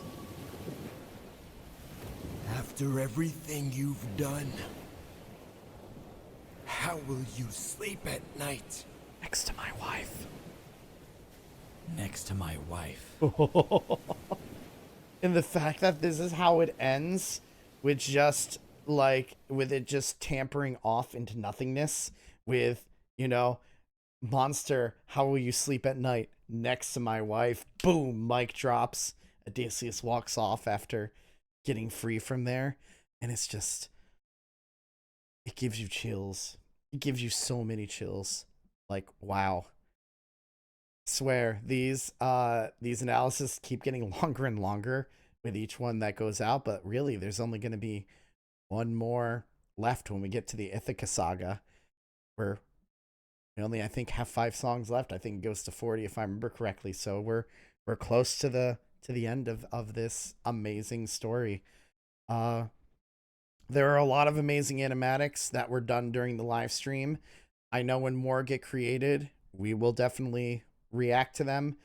[SPEAKER 3] After everything you've done, how will you sleep at night?
[SPEAKER 1] Next to my wife.
[SPEAKER 3] Next to my wife.
[SPEAKER 1] And the fact that this is how it ends, with just like, with it just tampering off into nothingness, with, you know, Monster, how will you sleep at night? Next to my wife. Boom, mic drops. Odysseus walks off after getting free from there. And it's just, it gives you chills. It gives you so many chills. Like, wow. Swear, these analyses keep getting longer and longer with each one that goes out, but really there's only going to be one more left when we get to the Ithaca Saga, where we only, I think, have 5 songs left. I think it goes to 40 if I remember correctly. So we're close to the end of this amazing story. There are a lot of amazing animatics that were done during the live stream. I know when more get created, we will definitely react to them.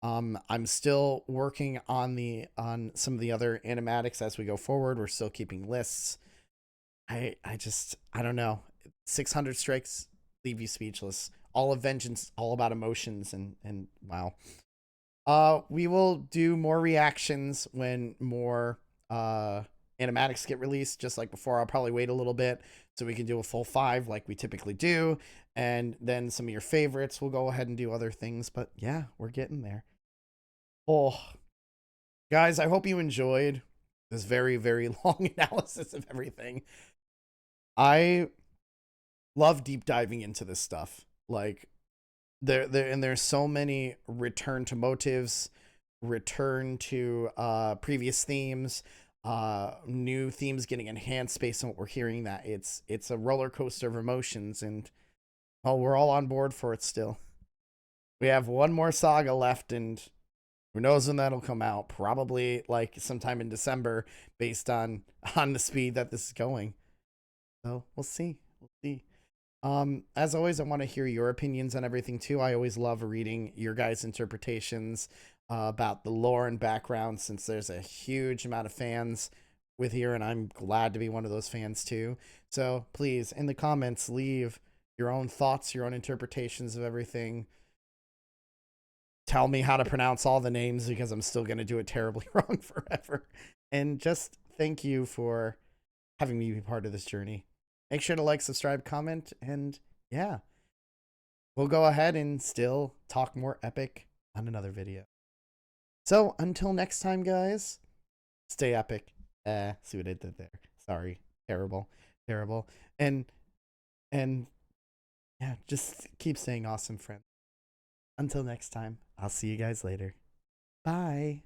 [SPEAKER 1] I'm still working on some of the other animatics as we go forward. We're still keeping lists. I don't know. 600 strikes leave you speechless. All of Vengeance, all about emotions, and wow. We will do more reactions when more animatics get released, just like before. I'll probably wait a little bit so we can do a full 5 like we typically do, and then some of your favorites, we'll go ahead and do other things. But yeah, we're getting there. Oh, guys, I hope you enjoyed this very, very long analysis of everything. I love deep diving into this stuff. Like, there's so many return to motives, return to previous themes, new themes getting enhanced based on what we're hearing. That it's a roller coaster of emotions, and we're all on board for it still. We have one more saga left, and who knows when that'll come out. Probably like sometime in December, based on the speed that this is going. So we'll see. As always, I want to hear your opinions on everything too. I always love reading your guys' interpretations about the lore and background, since there's a huge amount of fans with here, and I'm glad to be one of those fans too. So please, in the comments, leave your own thoughts, your own interpretations of everything. Tell me how to pronounce all the names, because I'm still going to do it terribly wrong forever. And just thank you for having me be part of this journey. Make sure to like, subscribe, comment, and yeah, we'll go ahead and still talk more epic on another video. So until next time, guys, stay epic. See what I did there. Sorry. Terrible. Terrible. And yeah, just keep staying awesome, friends. Until next time, I'll see you guys later. Bye.